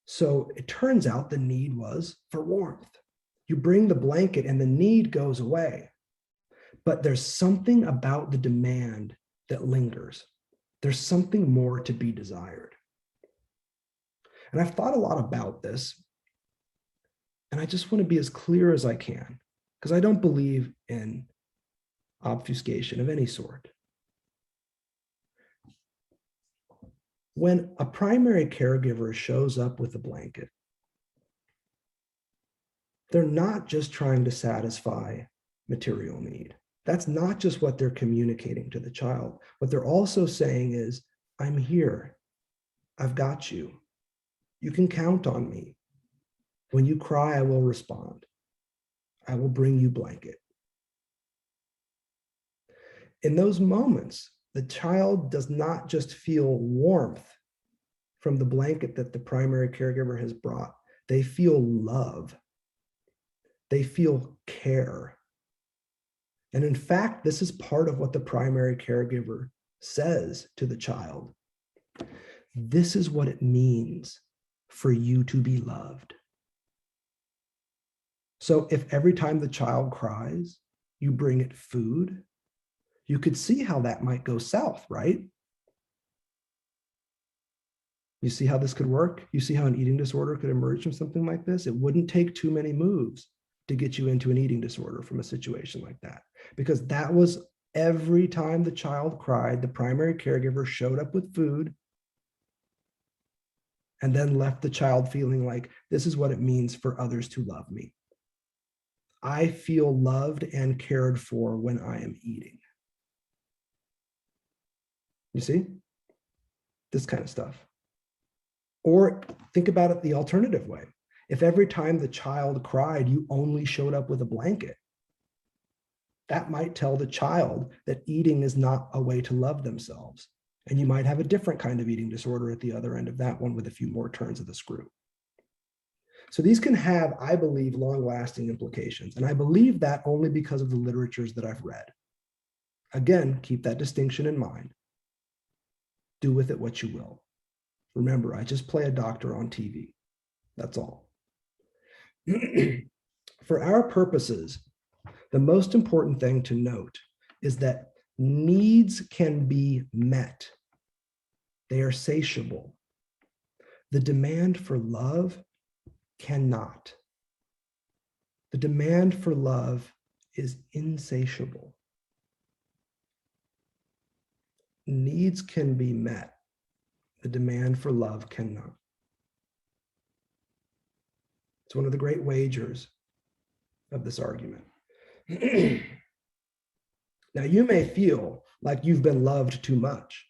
So it turns out the need was for warmth. You bring the blanket and the need goes away. But there's something about the demand that lingers. There's something more to be desired. And I've thought a lot about this, and I just want to be as clear as I can, because I don't believe in obfuscation of any sort. When a primary caregiver shows up with a blanket, they're not just trying to satisfy material need. That's not just what they're communicating to the child. What they're also saying is, I'm here. I've got you. You can count on me. When you cry, I will respond. I will bring you blanket. In those moments, the child does not just feel warmth from the blanket that the primary caregiver has brought. They feel love. They feel care. And in fact, this is part of what the primary caregiver says to the child. This is what it means for you to be loved. So if every time the child cries, you bring it food, you could see how that might go south, right? You see how this could work? You see how an eating disorder could emerge from something like this? It wouldn't take too many moves to get you into an eating disorder from a situation like that, because that was every time the child cried, the primary caregiver showed up with food and then left the child feeling like, this is what it means for others to love me. I feel loved and cared for when I am eating. You see? This kind of stuff. Or think about it the alternative way. If every time the child cried, you only showed up with a blanket, that might tell the child that eating is not a way to love themselves. And you might have a different kind of eating disorder at the other end of that one with a few more turns of the screw. So these can have, I believe, long-lasting implications. And I believe that only because of the literatures that I've read. Again, keep that distinction in mind. Do with it what you will. Remember, I just play a doctor on TV. That's all. For our purposes, the most important thing to note is that needs can be met. They are satiable. The demand for love cannot. The demand for love is insatiable. Needs can be met. The demand for love cannot. It's one of the great wagers of this argument. Now, you may feel like you've been loved too much,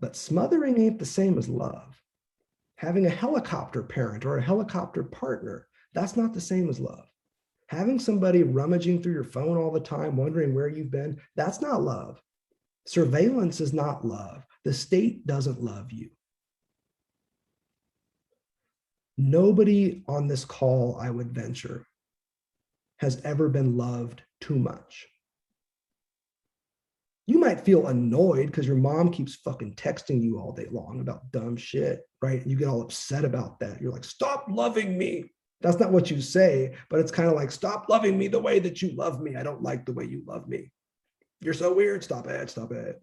but smothering ain't the same as love. Having a helicopter parent or a helicopter partner, that's not the same as love. Having somebody rummaging through your phone all the time, wondering where you've been, that's not love. Surveillance is not love. The state doesn't love you. Nobody on this call, I would venture, has ever been loved too much. You might feel annoyed because your mom keeps fucking texting you all day long about dumb shit, right? And you get all upset about that. You're like, stop loving me. That's not what you say, but it's kind of like, stop loving me the way that you love me. I don't like the way you love me. You're so weird. Stop it. Stop it.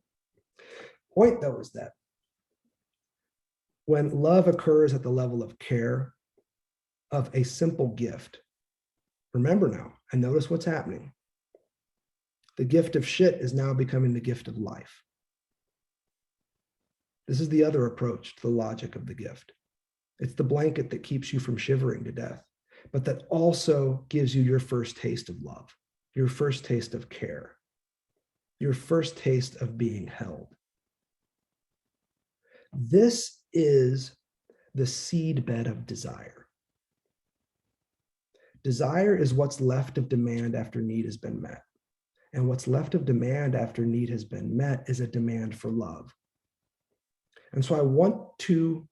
Point, though, is that when love occurs at the level of care, of a simple gift, remember now, and notice what's happening. The gift of shit is now becoming the gift of life. This is the other approach to the logic of the gift. It's the blanket that keeps you from shivering to death, but that also gives you your first taste of love, your first taste of care, your first taste of being held. This is the seedbed of desire. Desire is what's left of demand after need has been met. And what's left of demand after need has been met is a demand for love. And so I want to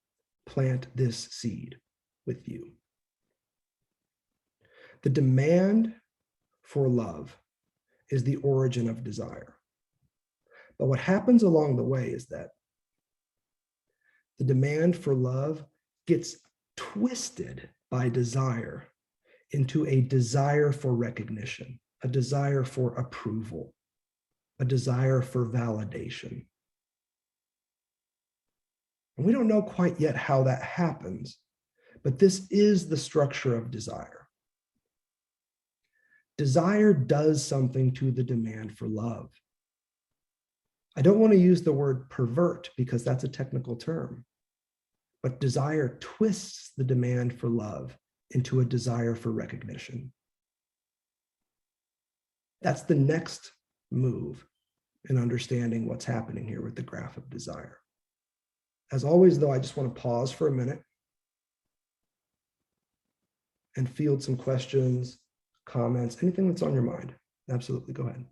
plant this seed with you. The demand for love is the origin of desire. But what happens along the way is that the demand for love gets twisted by desire into a desire for recognition, a desire for approval, a desire for validation. And we don't know quite yet how that happens, but this is the structure of desire. Desire does something to the demand for love. I don't want to use the word pervert because that's a technical term, but desire twists the demand for love into a desire for recognition. That's the next move in understanding what's happening here with the graph of desire. As always, though, I just want to pause for a minute and field some questions, comments, anything that's on your mind. Absolutely, go ahead.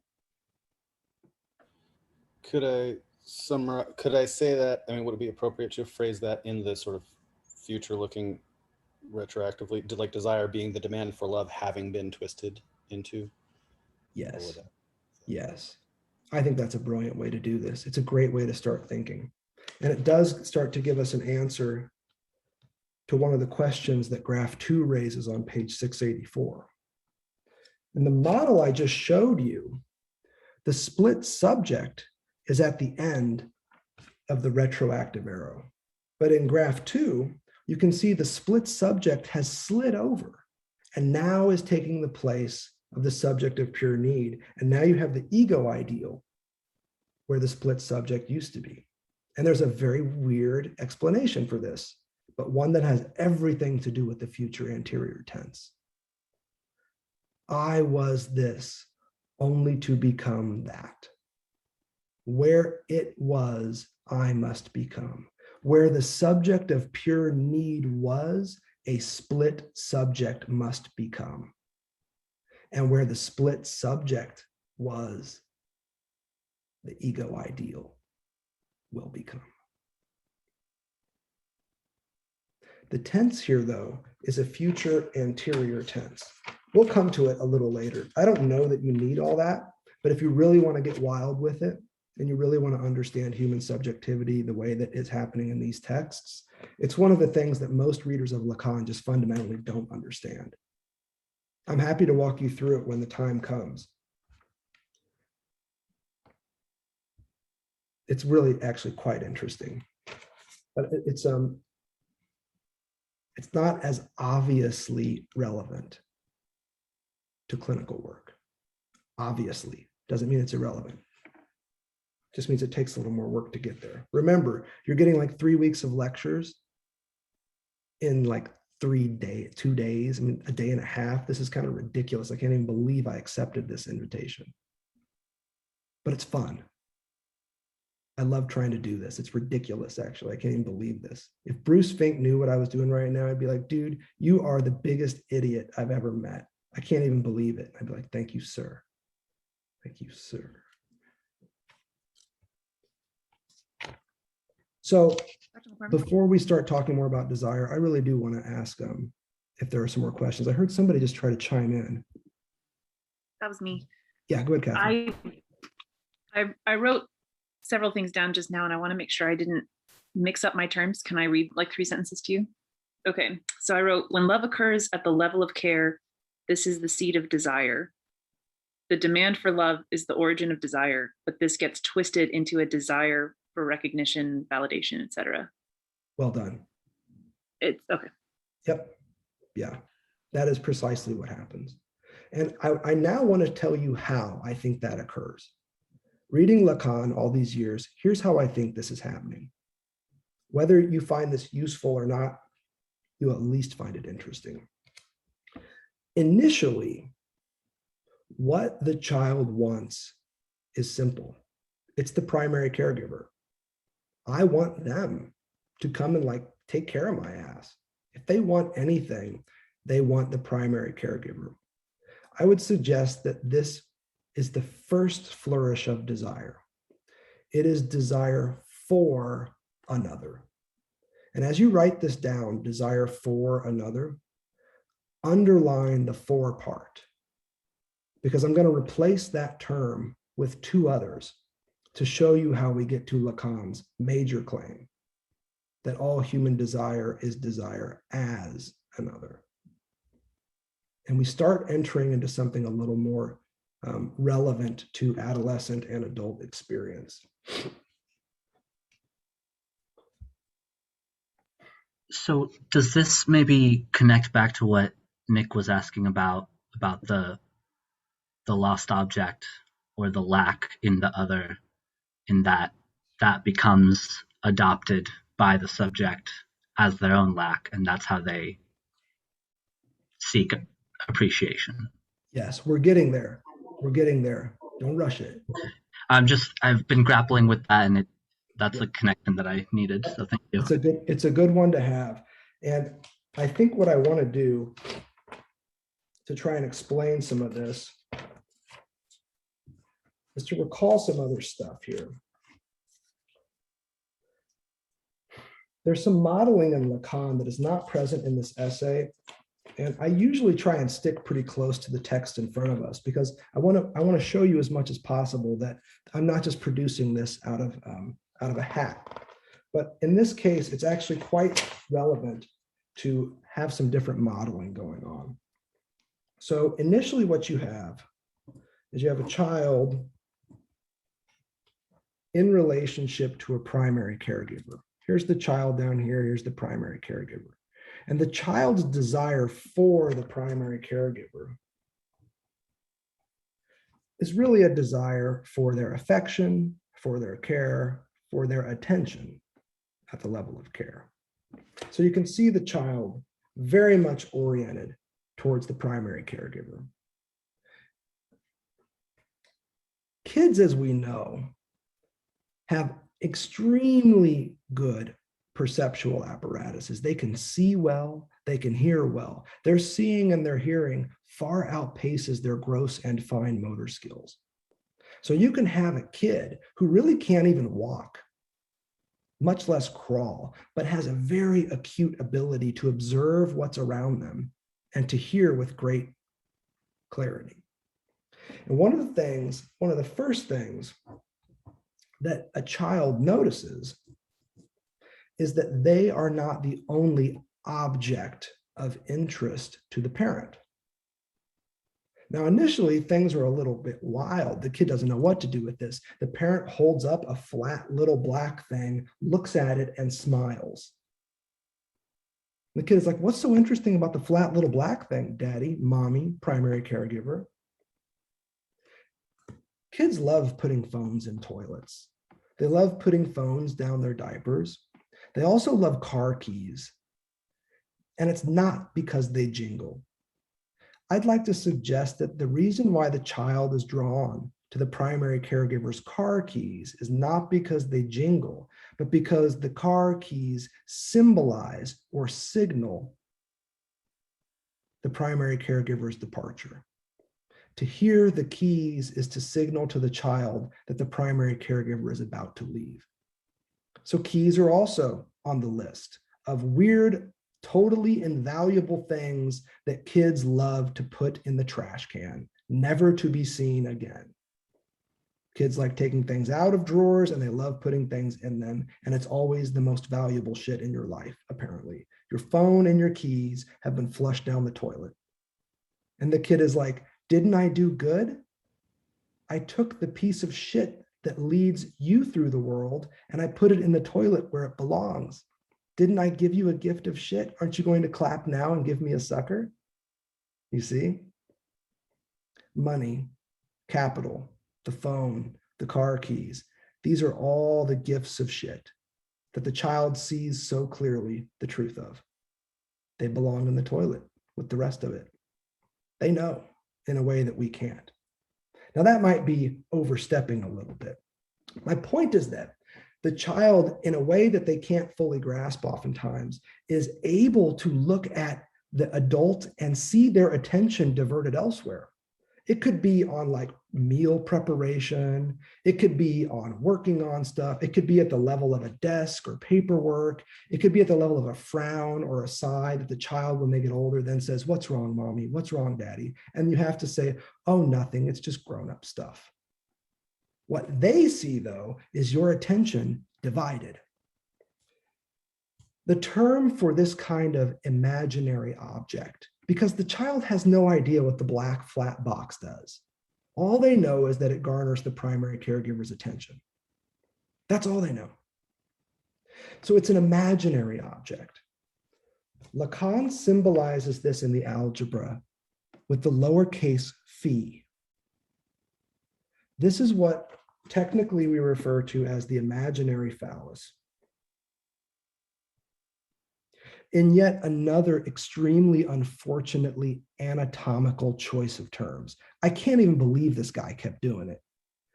Could I summarize? Could I say that? I mean, would it be appropriate to phrase that in the sort of future-looking, retroactively, like desire being the demand for love having been twisted into? Yes. Yes. I think that's a brilliant way to do this. It's a great way to start thinking. And it does start to give us an answer to one of the questions that graph 2 raises on page 684. In the model I just showed you, the split subject is at the end of the retroactive arrow. But in graph 2, you can see the split subject has slid over and now is taking the place of the subject of pure need. And now you have the ego ideal where the split subject used to be. And there's a very weird explanation for this, but one that has everything to do with the future anterior tense. I was this only to become that. Where it was, I must become. Where the subject of pure need was, a split subject must become. And where the split subject was, the ego ideal will become. The tense here, though, is a future anterior tense. We'll come to it a little later. I don't know that you need all that, but if you really want to get wild with it, and you really want to understand human subjectivity the way that is happening in these texts, it's one of the things that most readers of Lacan just fundamentally don't understand. I'm happy to walk you through it when the time comes. It's really actually quite interesting, but it's not as obviously relevant to clinical work. Obviously, doesn't mean it's irrelevant. Just means it takes a little more work to get there. Remember, you're getting like 3 weeks of lectures in like 2 days, I mean, a day and a half. This is kind of ridiculous. I can't even believe I accepted this invitation. But it's fun. I love trying to do this. It's ridiculous, actually. I can't even believe this. If Bruce Fink knew what I was doing right now, I'd be like, dude, you are the biggest idiot I've ever met. I can't even believe it. I'd be like, thank you, sir. Thank you, sir. So before we start talking more about desire, I really do want to ask if there are some more questions. I heard somebody just try to chime in. That was me. Yeah, go ahead, Catherine. I wrote several things down just now, and I want to make sure I didn't mix up my terms. Can I read like 3 sentences to you? Okay, so I wrote, when love occurs at the level of care, this is the seed of desire. The demand for love is the origin of desire, but this gets twisted into a desire for recognition, validation, etc. Well done. It's okay. Yep. Yeah, that is precisely what happens. And I now want to tell you how I think that occurs. Reading Lacan all these years, here's how I think this is happening. Whether you find this useful or not, you'll at least find it interesting. Initially, what the child wants is simple. It's the primary caregiver. I want them to come and like take care of my ass. If they want anything, they want the primary caregiver. I would suggest that this is the first flourish of desire. It is desire for another. And as you write this down, desire for another, underline the for part, because I'm going to replace that term with 2 others to show you how we get to Lacan's major claim that all human desire is desire as another. And we start entering into something a little more relevant to adolescent and adult experience. So does this maybe connect back to what Nick was asking about the the lost object or the lack in the other, in that becomes adopted by the subject as their own lack, and that's how they seek appreciation. Yes, we're getting there. We're getting there. Don't rush it. I've been grappling with that, and that's a connection that I needed. So thank you. It's a good one to have. And I think what I want to do to try and explain some of this is to recall some other stuff here. There's some modeling in Lacan that is not present in this essay. And I usually try and stick pretty close to the text in front of us because I want to show you as much as possible that I'm not just producing this out of a hat. But in this case, it's actually quite relevant to have some different modeling going on. So initially what you have is you have a child in relationship to a primary caregiver. Here's the child down here, here's the primary caregiver. And the child's desire for the primary caregiver is really a desire for their affection, for their care, for their attention at the level of care. So you can see the child very much oriented towards the primary caregiver. Kids, as we know, have extremely good perceptual apparatuses. They can see well, they can hear well. Their seeing and their hearing far outpaces their gross and fine motor skills. So you can have a kid who really can't even walk, much less crawl, but has a very acute ability to observe what's around them and to hear with great clarity. And one of the first things that a child notices is that they are not the only object of interest to the parent. Now, initially, things are a little bit wild. The kid doesn't know what to do with this. The parent holds up a flat little black thing, looks at it, and smiles. The kid is like, what's so interesting about the flat little black thing, daddy, mommy, primary caregiver? Kids love putting phones in toilets. They love putting phones down their diapers. They also love car keys. And it's not because they jingle. I'd like to suggest that the reason why the child is drawn to the primary caregiver's car keys is not because they jingle, but because the car keys symbolize or signal the primary caregiver's departure. To hear the keys is to signal to the child that the primary caregiver is about to leave. So keys are also on the list of weird, totally invaluable things that kids love to put in the trash can, never to be seen again. Kids like taking things out of drawers and they love putting things in them. And it's always the most valuable shit in your life, apparently. Your phone and your keys have been flushed down the toilet. And the kid is like, didn't I do good? I took the piece of shit that leads you through the world and I put it in the toilet where it belongs. Didn't I give you a gift of shit? Aren't you going to clap now and give me a sucker? You see? Money, capital, the phone, the car keys. These are all the gifts of shit that the child sees so clearly the truth of. They belong in the toilet with the rest of it. They know in a way that we can't. Now that might be overstepping a little bit. My point is that the child, in a way that they can't fully grasp oftentimes, is able to look at the adult and see their attention diverted elsewhere. It could be on like meal preparation. It could be on working on stuff. It could be at the level of a desk or paperwork. It could be at the level of a frown or a sigh that the child, when they get older, then says, what's wrong, mommy? What's wrong, daddy? And you have to say, oh, nothing. It's just grown-up stuff. What they see, though, is your attention divided. The term for this kind of imaginary object, because the child has no idea what the black flat box does. All they know is that it garners the primary caregiver's attention. That's all they know. So it's an imaginary object. Lacan symbolizes this in the algebra with the lowercase phi. This is what technically we refer to as the imaginary phallus. In yet another extremely unfortunately anatomical choice of terms. I can't even believe this guy kept doing it.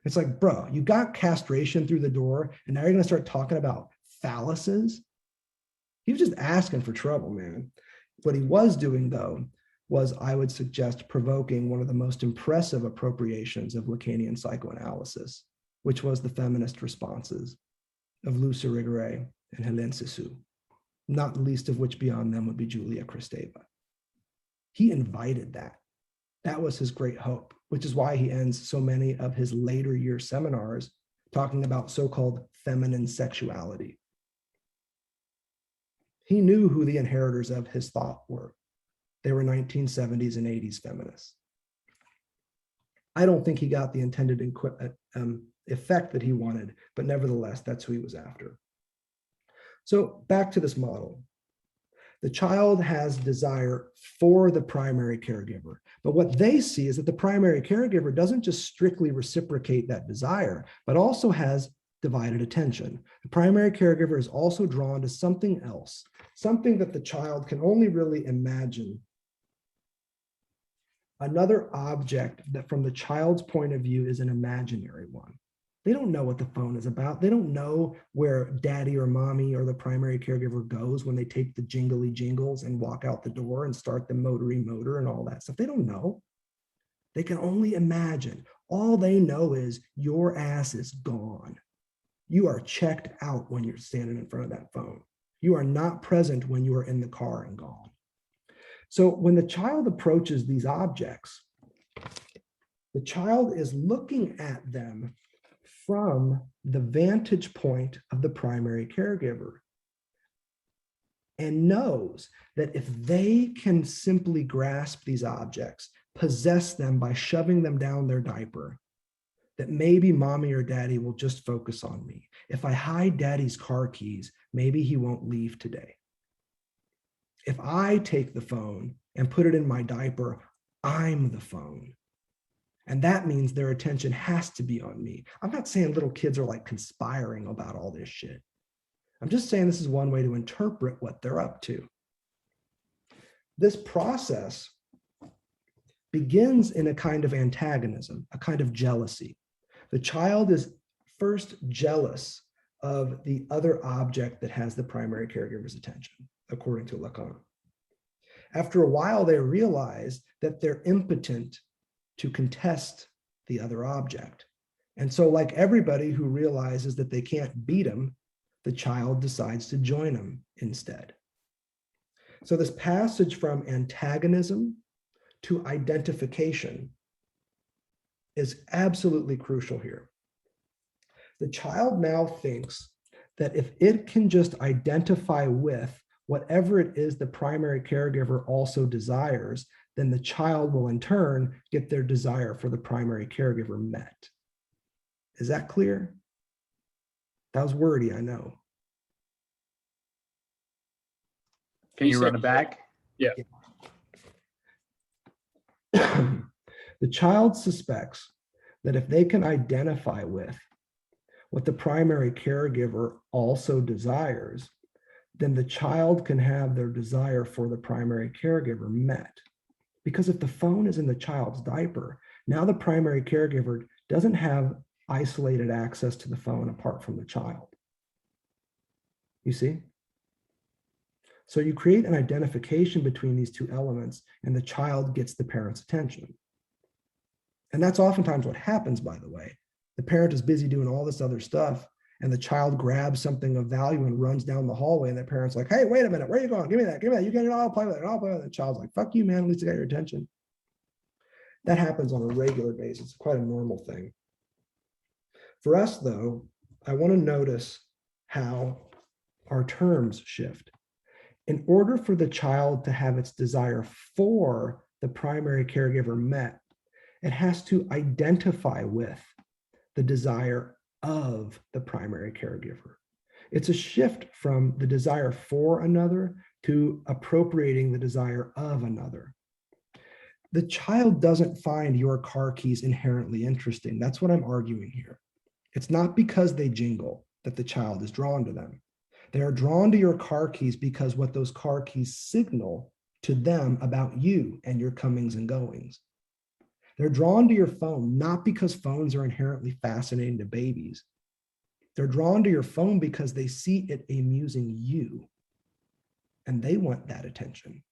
It's like, bro, you got castration through the door, and now you're gonna start talking about phalluses? He was just asking for trouble, man. What he was doing, though, was, I would suggest, provoking one of the most impressive appropriations of Lacanian psychoanalysis, which was the feminist responses of Luce Irigaray and Hélène Cixous, not least of which beyond them would be Julia Kristeva. He invited that. That was his great hope, which is why he ends so many of his later year seminars talking about so-called feminine sexuality. He knew who the inheritors of his thought were. They were 1970s and 80s feminists. I don't think he got the intended effect that he wanted, but nevertheless, that's who he was after. So back to this model. The child has desire for the primary caregiver, but what they see is that the primary caregiver doesn't just strictly reciprocate that desire, but also has divided attention. The primary caregiver is also drawn to something else, something that the child can only really imagine. Another object that from the child's point of view is an imaginary one. They don't know what the phone is about. They don't know where daddy or mommy or the primary caregiver goes when they take the jingly jingles and walk out the door and start the motory motor and all that stuff. They don't know. They can only imagine. All they know is your ass is gone. You are checked out when you're standing in front of that phone. You are not present when you are in the car and gone. So when the child approaches these objects, the child is looking at them from the vantage point of the primary caregiver and knows that if they can simply grasp these objects, possess them by shoving them down their diaper, that maybe mommy or daddy will just focus on me. If I hide daddy's car keys, maybe he won't leave today. If I take the phone and put it in my diaper, I'm the phone. And that means their attention has to be on me. I'm not saying little kids are like conspiring about all this shit. I'm just saying this is one way to interpret what they're up to. This process begins in a kind of antagonism, a kind of jealousy. The child is first jealous of the other object that has the primary caregiver's attention, according to Lacan. After a while, they realize that they're impotent to contest the other object. And so, like everybody who realizes that they can't beat him, the child decides to join him instead. So this passage from antagonism to identification is absolutely crucial here. The child now thinks that if it can just identify with whatever it is the primary caregiver also desires, then the child will in turn get their desire for the primary caregiver met. Is that clear? That was wordy, I know. Can you run it back? Yeah. The child suspects that if they can identify with what the primary caregiver also desires, then the child can have their desire for the primary caregiver met. Because if the phone is in the child's diaper, now the primary caregiver doesn't have isolated access to the phone apart from the child. You see? So you create an identification between these two elements and the child gets the parent's attention. And that's oftentimes what happens, by the way. The parent is busy doing all this other stuff and the child grabs something of value and runs down the hallway and the parent's like, hey, wait a minute, where are you going? Give me that, give me that. You get it, I'll play with it, I'll play with it. The child's like, fuck you, man, at least I got your attention. That happens on a regular basis. It's quite a normal thing. For us, though, I want to notice how our terms shift. In order for the child to have its desire for the primary caregiver met, it has to identify with the desire of the primary caregiver. It's a shift from the desire for another to appropriating the desire of another. The child doesn't find your car keys inherently interesting. That's what I'm arguing here. It's not because they jingle that the child is drawn to them. They are drawn to your car keys because what those car keys signal to them about you and your comings and goings. They're drawn to your phone, not because phones are inherently fascinating to babies. They're drawn to your phone because they see it amusing you, and they want that attention.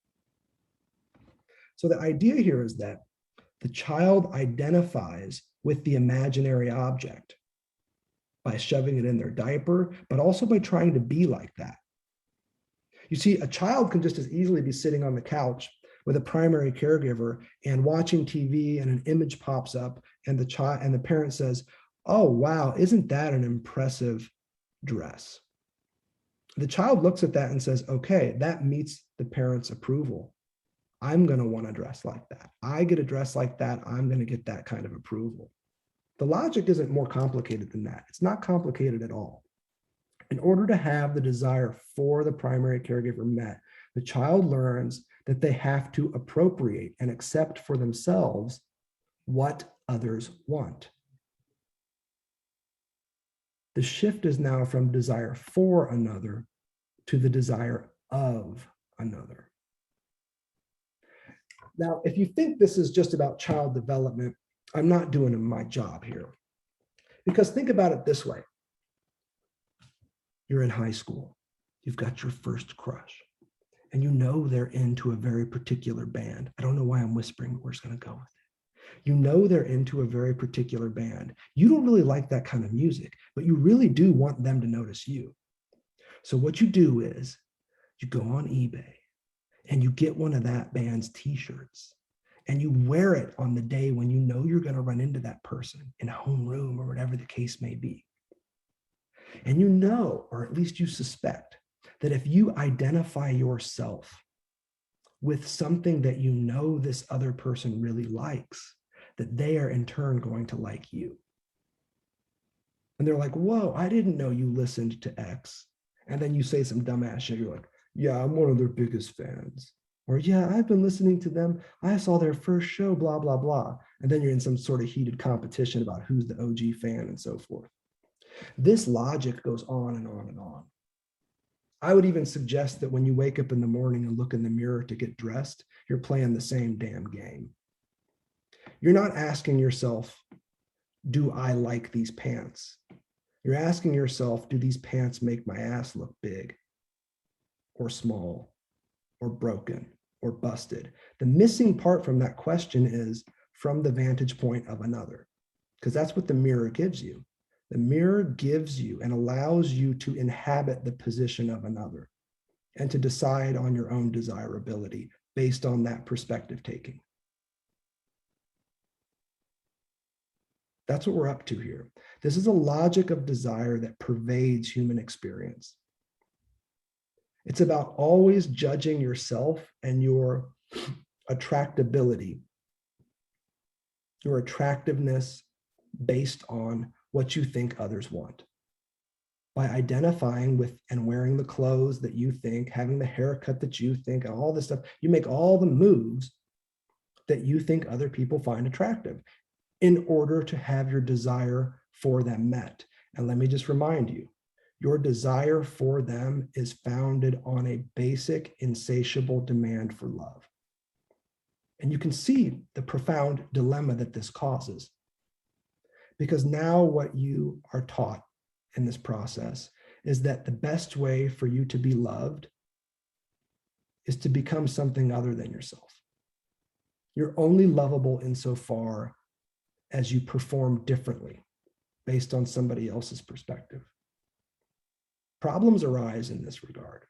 So the idea here is that the child identifies with the imaginary object by shoving it in their diaper, but also by trying to be like that. You see, a child can just as easily be sitting on the couch with a primary caregiver and watching TV, and an image pops up, and the parent says, "Oh, wow, isn't that an impressive dress?" The child looks at that and says, "Okay, that meets the parent's approval. I'm going to want to dress like that. I get a dress like that. I'm going to get that kind of approval." The logic isn't more complicated than that. It's not complicated at all. In order to have the desire for the primary caregiver met, the child learns that they have to appropriate and accept for themselves what others want. The shift is now from desire for another to the desire of another. Now, if you think this is just about child development, I'm not doing my job here. Because think about it this way. You're in high school. You've got your first crush. And you know they're into a very particular band. I don't know why I'm whispering, but we're just going to go with it. You know they're into a very particular band. You don't really like that kind of music, but you really do want them to notice you. So what you do is you go on eBay and you get one of that band's t-shirts and you wear it on the day when you know you're going to run into that person in homeroom or whatever the case may be. And you know, or at least you suspect, that if you identify yourself with something that you know this other person really likes, that they are in turn going to like you. And they're like, "Whoa, I didn't know you listened to X." And then you say some dumbass shit. You're like, "Yeah, I'm one of their biggest fans." Or, "Yeah, I've been listening to them. I saw their first show, blah, blah, blah." And then you're in some sort of heated competition about who's the OG fan and so forth. This logic goes on and on and on. I would even suggest that when you wake up in the morning and look in the mirror to get dressed, you're playing the same damn game. You're not asking yourself, "Do I like these pants?" You're asking yourself, "Do these pants make my ass look big or small or broken or busted?" The missing part from that question is from the vantage point of another, because that's what the mirror gives you. The mirror gives you and allows you to inhabit the position of another and to decide on your own desirability based on that perspective taking. That's what we're up to here. This is a logic of desire that pervades human experience. It's about always judging yourself and your attractability, your attractiveness based on what you think others want. By identifying with and wearing the clothes that you think, having the haircut that you think, and all this stuff, you make all the moves that you think other people find attractive in order to have your desire for them met. And let me just remind you, your desire for them is founded on a basic, insatiable demand for love. And you can see the profound dilemma that this causes. Because now what you are taught in this process is that the best way for you to be loved is to become something other than yourself. You're only lovable insofar as you perform differently based on somebody else's perspective. Problems arise in this regard.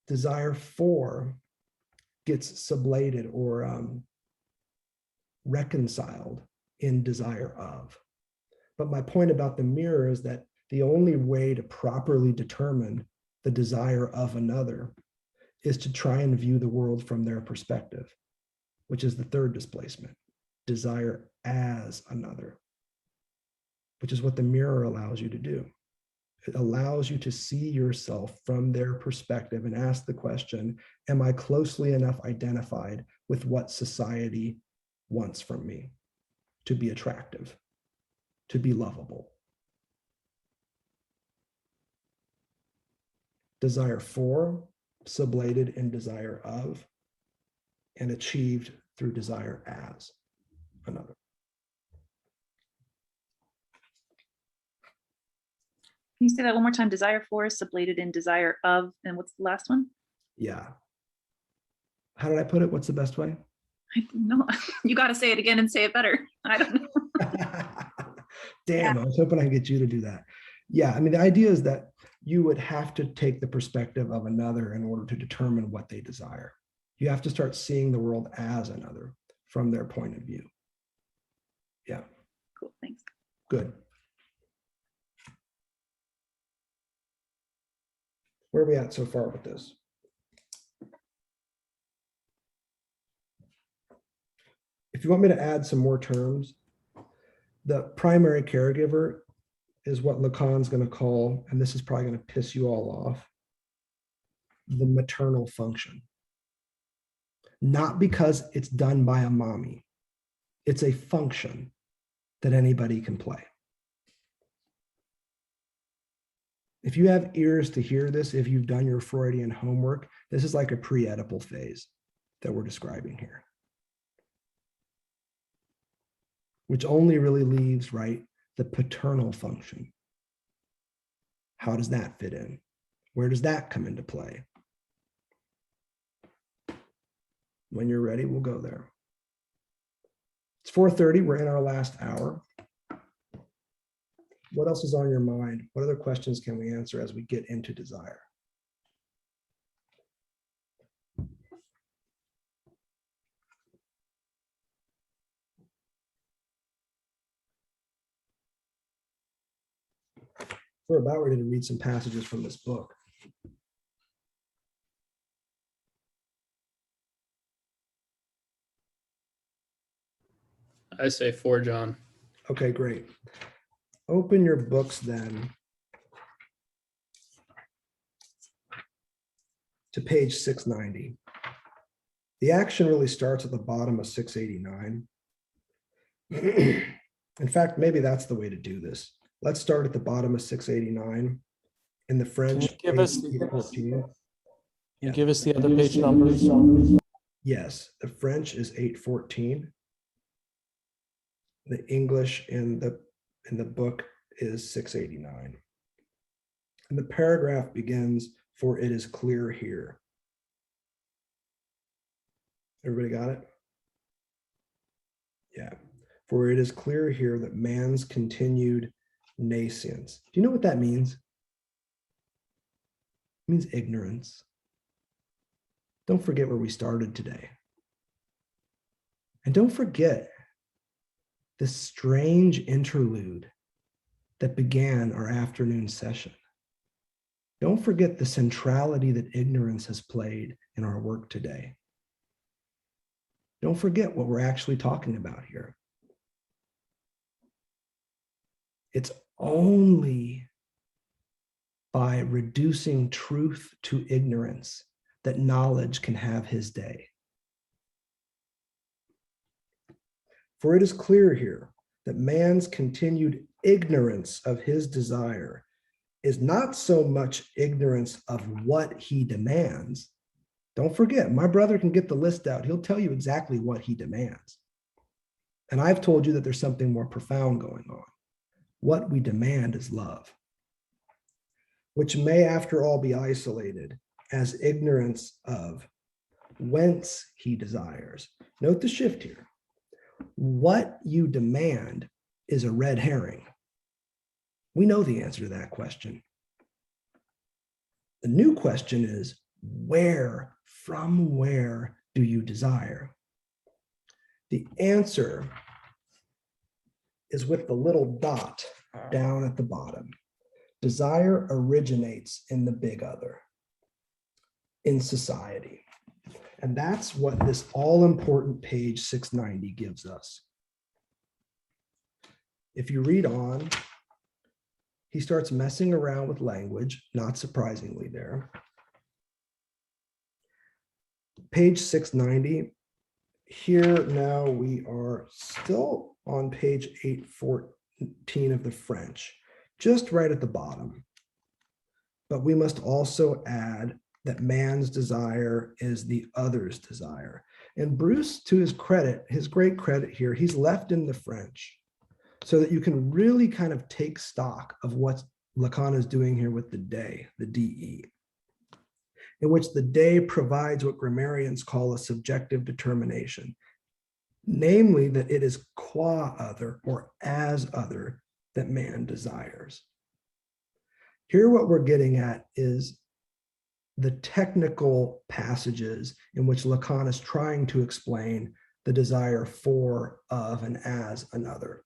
Desire for gets sublated or reconciled in desire of. But my point about the mirror is that the only way to properly determine the desire of another is to try and view the world from their perspective, which is the third displacement, desire as another, which is what the mirror allows you to do. It allows you to see yourself from their perspective and ask the question, am I closely enough identified with what society wants from me to be attractive, to be lovable? Desire for, sublated in desire of, and achieved through desire as another. Can you say that one more time? Desire for, sublated in desire of, and what's the last one? Yeah. How did I put it? What's the best way? I don't know. You got to say it again and say it better. I don't know. Damn, I was hoping I could get you to do that. Yeah, I mean, the idea is that you would have to take the perspective of another in order to determine what they desire. You have to start seeing the world as another from their point of view. Yeah. Cool, thanks. Good. Where are we at so far with this? If you want me to add some more terms, the primary caregiver is what Lacan's going to call, and this is probably going to piss you all off, the maternal function. Not because it's done by a mommy. It's a function that anybody can play. If you have ears to hear this, if you've done your Freudian homework, this is like a pre-Oedipal phase that we're describing here, which only really leaves, right, the paternal function. How does that fit in? Where does that come into play? When you're ready, we'll go there. It's 4:30, we're in our last hour. What else is on your mind? What other questions can we answer as we get into desire? We're about ready to read some passages from this book. I say 4, John. Okay, great. Open your books then to page 690. The action really starts at the bottom of 689. In fact, maybe that's the way to do this. Let's start at the bottom of 689 in the French. Can you give us, 814. can Yeah. you give us the other page numbers? Yes, the French is 814. The English in the book is 689. And the paragraph begins, "For it is clear here." Everybody got it? Yeah. "For it is clear here that man's continued nascience." Do you know what that means? It means ignorance. Don't forget where we started today. And don't forget this strange interlude that began our afternoon session. Don't forget the centrality that ignorance has played in our work today. Don't forget what we're actually talking about here. It's only by reducing truth to ignorance that knowledge can have his day. For it is clear here that man's continued ignorance of his desire is not so much ignorance of what he demands. Don't forget, my brother can get the list out. He'll tell you exactly what he demands. And I've told you that there's something more profound going on. What we demand is love, which may after all be isolated as ignorance of whence he desires. Note the shift here. What you demand is a red herring. We know the answer to that question. The new question is, from where do you desire? The answer is with the little dot down at the bottom. Desire originates in the big other, in society. And that's what this all-important page 690 gives us. If you read on, he starts messing around with language, not surprisingly there. Page 690. Here now we are still on page 814 of the French, just right at the bottom. But we must also add that man's desire is the other's desire. And Bruce, to his credit, his great credit here, he's left in the French so that you can really kind of take stock of what Lacan is doing here with the day, the DE, in which the day provides what grammarians call a subjective determination, namely that it is qua other or as other that man desires. Here what we're getting at is the technical passages in which Lacan is trying to explain the desire for, of, and as another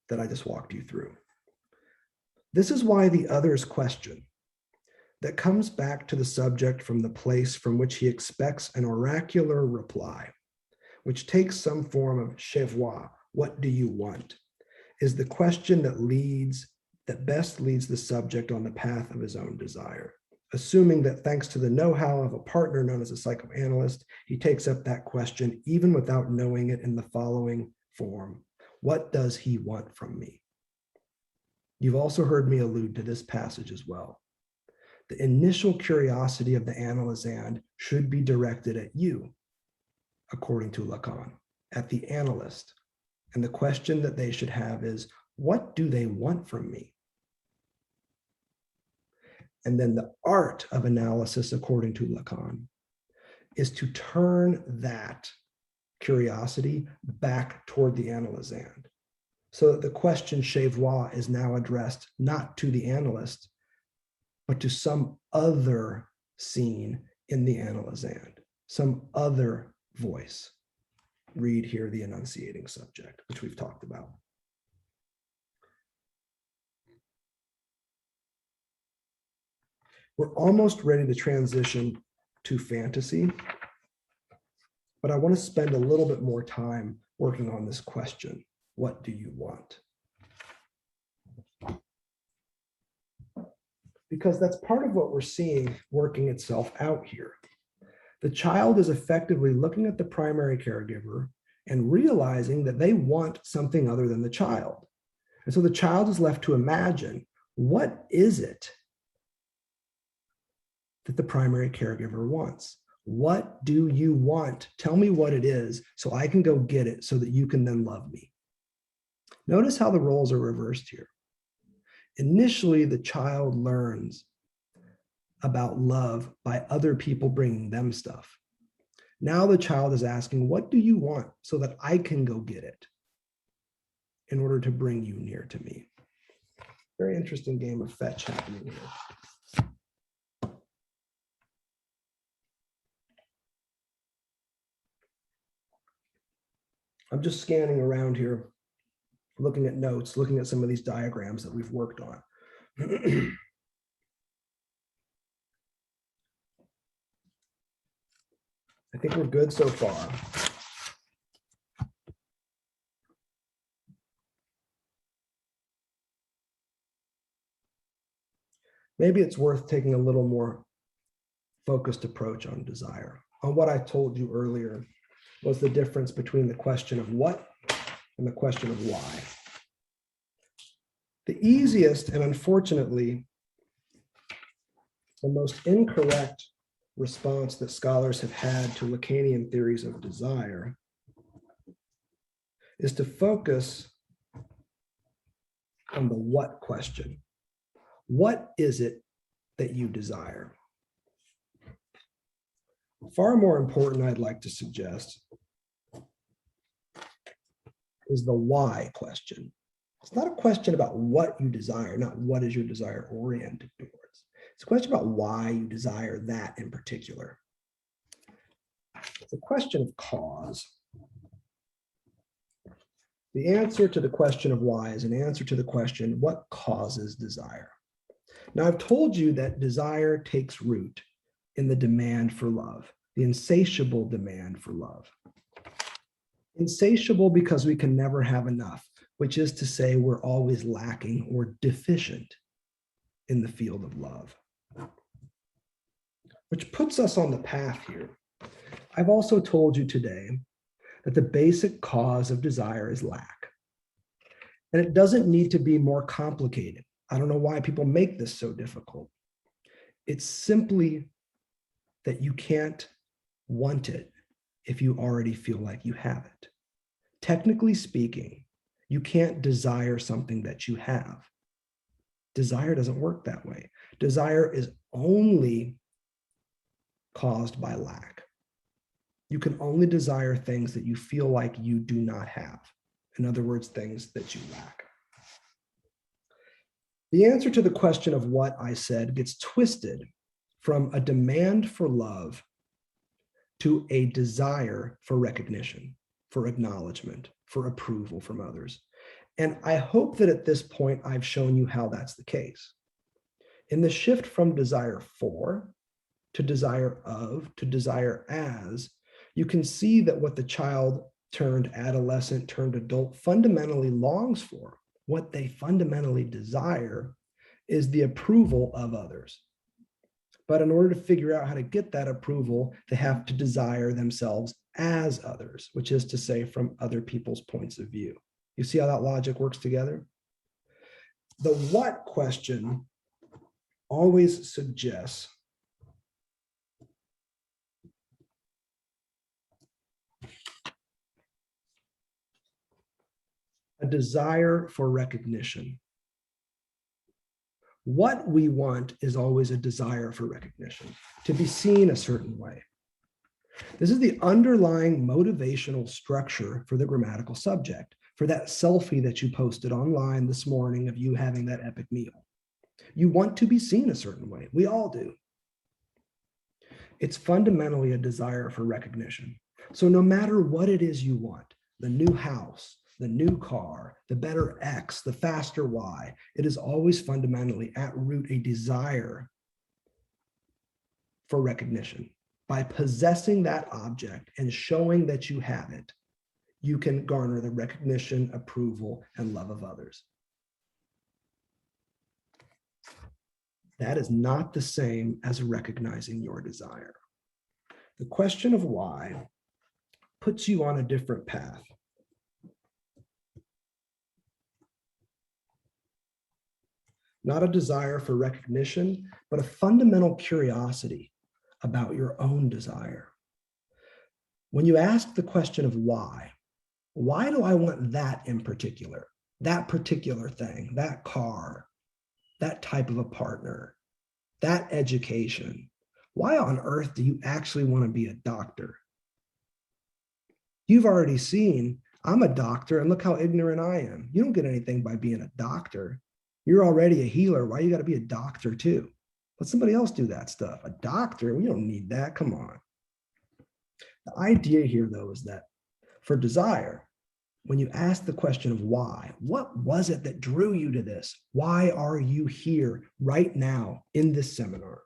that I just walked you through. This is why the other's question that comes back to the subject from the place from which he expects an oracular reply, which takes some form of chevois, what do you want, is the question that best leads the subject on the path of his own desire. Assuming that thanks to the know-how of a partner known as a psychoanalyst, he takes up that question even without knowing it in the following form. What does he want from me? You've also heard me allude to this passage as well. The initial curiosity of the analysand should be directed at you, according to Lacan, at the analyst. And the question that they should have is, what do they want from me? And then the art of analysis, according to Lacan, is to turn that curiosity back toward the analysand, so that the question chevois is now addressed not to the analyst, but to some other scene in the analysand, some other voice. Read here the enunciating subject, which we've talked about. We're almost ready to transition to fantasy, but I want to spend a little bit more time working on this question. What do you want? Because that's part of what we're seeing working itself out here. The child is effectively looking at the primary caregiver and realizing that they want something other than the child. And so the child is left to imagine, what is it that the primary caregiver wants? What do you want? Tell me what it is so I can go get it so that you can then love me. Notice how the roles are reversed here. Initially, the child learns about love by other people bringing them stuff. Now the child is asking, what do you want so that I can go get it in order to bring you near to me? Very interesting game of fetch happening here. I'm just scanning around here, looking at notes, looking at some of these diagrams that we've worked on. I think we're good so far. Maybe it's worth taking a little more focused approach on desire. On what I told you earlier was the difference between the question of what and the question of why. The easiest and unfortunately the most incorrect response that scholars have had to Lacanian theories of desire is to focus on the what question. What is it that you desire? Far more important, I'd like to suggest, is the why question. It's not a question about what you desire, not what is your desire oriented towards. It's a question about why you desire that in particular. It's a question of cause. The answer to the question of why is an answer to the question, what causes desire? Now, I've told you that desire takes root in the demand for love, the insatiable demand for love. Insatiable because we can never have enough, which is to say we're always lacking or deficient in the field of love. Which puts us on the path here. I've also told you today that the basic cause of desire is lack. And it doesn't need to be more complicated. I don't know why people make this so difficult. It's simply that you can't want it if you already feel like you have it. Technically speaking, you can't desire something that you have. Desire doesn't work that way. Desire is only caused by lack. You can only desire things that you feel like you do not have. In other words, things that you lack. The answer to the question of what I said gets twisted from a demand for love to a desire for recognition, for acknowledgement, for approval from others. And I hope that at this point, I've shown you how that's the case. In the shift from desire for to desire of to desire as, you can see that what the child turned adolescent turned adult fundamentally longs for, what they fundamentally desire, is the approval of others. But in order to figure out how to get that approval, they have to desire themselves as others, which is to say from other people's points of view. You see how that logic works together? The what question always suggests a desire for recognition. What we want is always a desire for recognition, to be seen a certain way. This is the underlying motivational structure for the grammatical subject, for that selfie that you posted online this morning of you having that epic meal. You want to be seen a certain way. We all do. It's fundamentally a desire for recognition. So no matter what it is you want, the new house, the new car, the better X, the faster Y, it is always fundamentally at root a desire for recognition. By possessing that object and showing that you have it, you can garner the recognition, approval, and love of others. That is not the same as recognizing your desire. The question of why puts you on a different path. Not a desire for recognition, but a fundamental curiosity about your own desire. When you ask the question of why do I want that in particular, that particular thing, that car, that type of a partner, that education? Why on earth do you actually want to be a doctor? You've already seen, I'm a doctor and look how ignorant I am. You don't get anything by being a doctor. You're already a healer. Why you got to be a doctor too? Let somebody else do that stuff. A doctor, we don't need that. Come on. The idea here, though, is that for desire, when you ask the question of why, what was it that drew you to this? Why are you here right now in this seminar?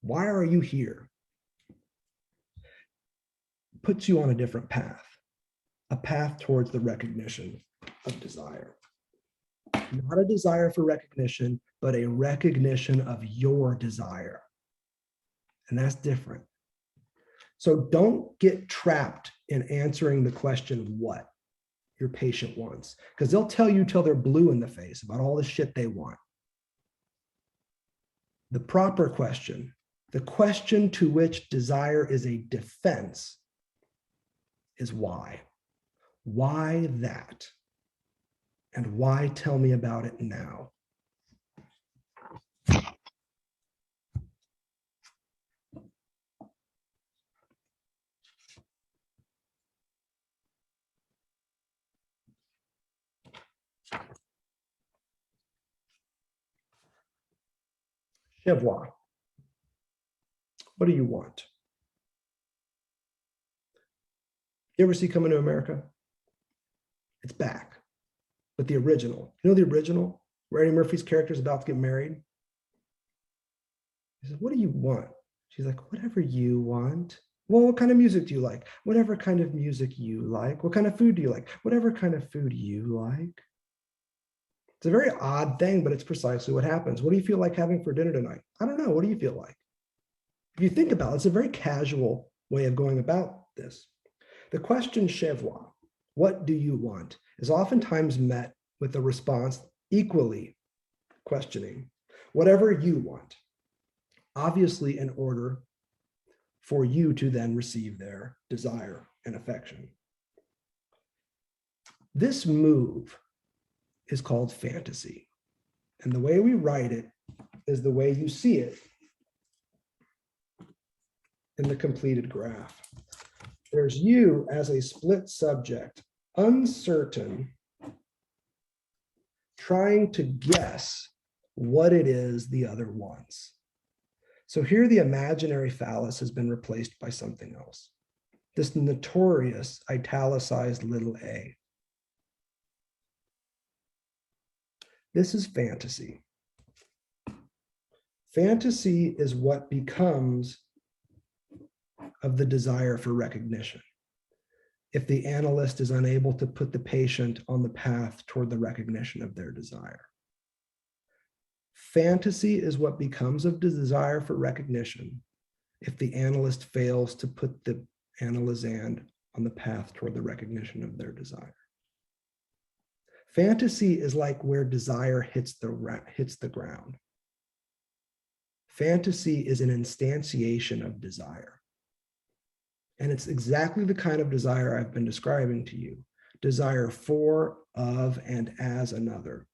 Why are you here? Puts you on a different path, a path towards the recognition of desire. Not a desire for recognition, but a recognition of your desire. And that's different. So don't get trapped in answering the question what your patient wants, because they'll tell you till they're blue in the face about all the shit they want. The proper question, the question to which desire is a defense, is why? Why that? And why tell me about it now? Chevoir. What do you want? You ever see Coming to America? It's back. But the original, you know the original, where Eddie Murphy's character is about to get married? He says, what do you want? She's like, whatever you want. Well, what kind of music do you like? Whatever kind of music you like. What kind of food do you like? Whatever kind of food you like. It's a very odd thing, but it's precisely what happens. What do you feel like having for dinner tonight? I don't know. What do you feel like? If you think about it, it's a very casual way of going about this. The question chevois, what do you want, is oftentimes met with a response equally questioning, whatever you want, obviously in order for you to then receive their desire and affection. This move is called fantasy. And the way we write it is the way you see it in the completed graph. There's you as a split subject, uncertain, trying to guess what it is the other wants. So here the imaginary phallus has been replaced by something else. This notorious italicized little a. This is fantasy. Fantasy is what becomes of the desire for recognition if the analyst is unable to put the patient on the path toward the recognition of their desire. Fantasy is what becomes of the desire for recognition if the analyst fails to put the analysand on the path toward the recognition of their desire. Fantasy is like where desire hits the ground. Fantasy is an instantiation of desire. And it's exactly the kind of desire I've been describing to you. Desire for, of, and as another.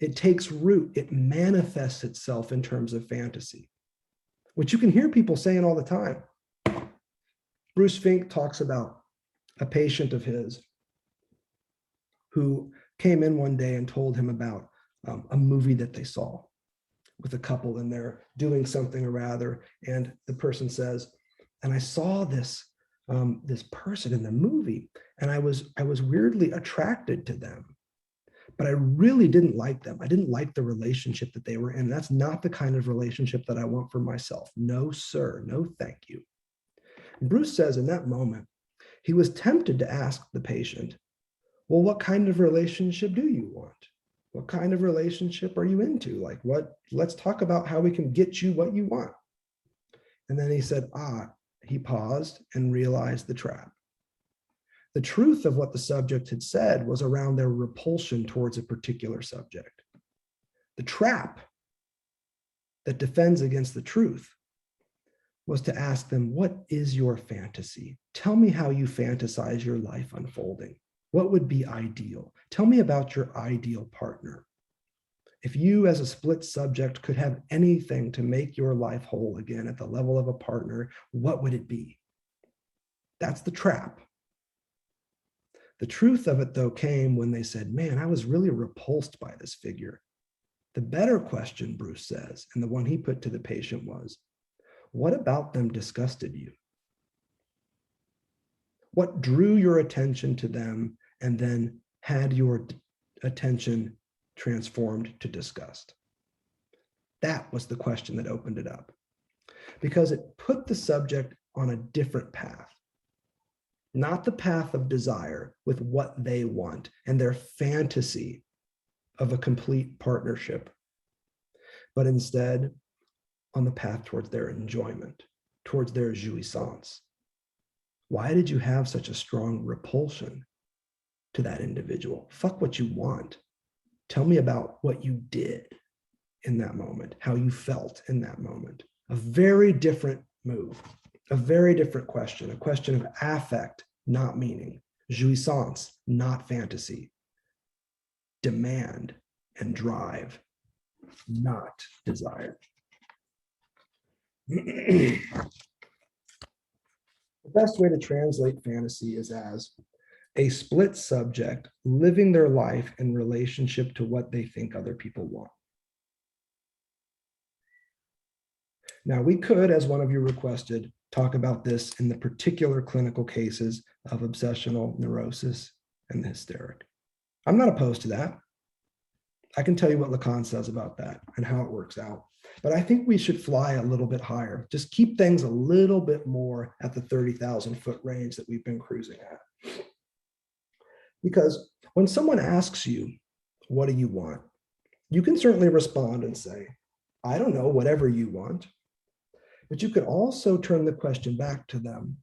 It takes root, it manifests itself in terms of fantasy, which you can hear people saying all the time. Bruce Fink talks about a patient of his who came in one day and told him about a movie that they saw with a couple, and they're doing something or rather, and the person says, and I saw this person in the movie, and I was weirdly attracted to them, but I really didn't like them. I didn't like the relationship that they were in. That's not the kind of relationship that I want for myself. No, sir. No, thank you. And Bruce says in that moment, he was tempted to ask the patient, well, what kind of relationship do you want? What kind of relationship are you into? Like what? Let's talk about how we can get you what you want. And then he said, he paused and realized the trap. The truth of what the subject had said was around their repulsion towards a particular subject. The trap that defends against the truth was to ask them, what is your fantasy? Tell me how you fantasize your life unfolding. What would be ideal? Tell me about your ideal partner. If you as a split subject could have anything to make your life whole again at the level of a partner, what would it be? That's the trap. The truth of it, though, came when they said, man, I was really repulsed by this figure. The better question, Bruce says, and the one he put to the patient was, what about them disgusted you? What drew your attention to them and then had your attention transformed to disgust? That was the question that opened it up, because it put the subject on a different path, not the path of desire with what they want and their fantasy of a complete partnership, but instead on the path towards their enjoyment, towards their jouissance. Why did you have such a strong repulsion to that individual? Fuck what you want. Tell me about what you did in that moment, how you felt in that moment. A very different move, a very different question, a question of affect, not meaning, jouissance, not fantasy, demand and drive, not desire. The best way to translate fantasy is as a split subject living their life in relationship to what they think other people want. Now, we could, as one of you requested, talk about this in the particular clinical cases of obsessional neurosis and the hysteric. I'm not opposed to that. I can tell you what Lacan says about that and how it works out. But I think we should fly a little bit higher. Just keep things a little bit more at the 30,000 foot range that we've been cruising at. Because when someone asks you, What do you want? You can certainly respond and say, I don't know, whatever you want. But you could also turn the question back to them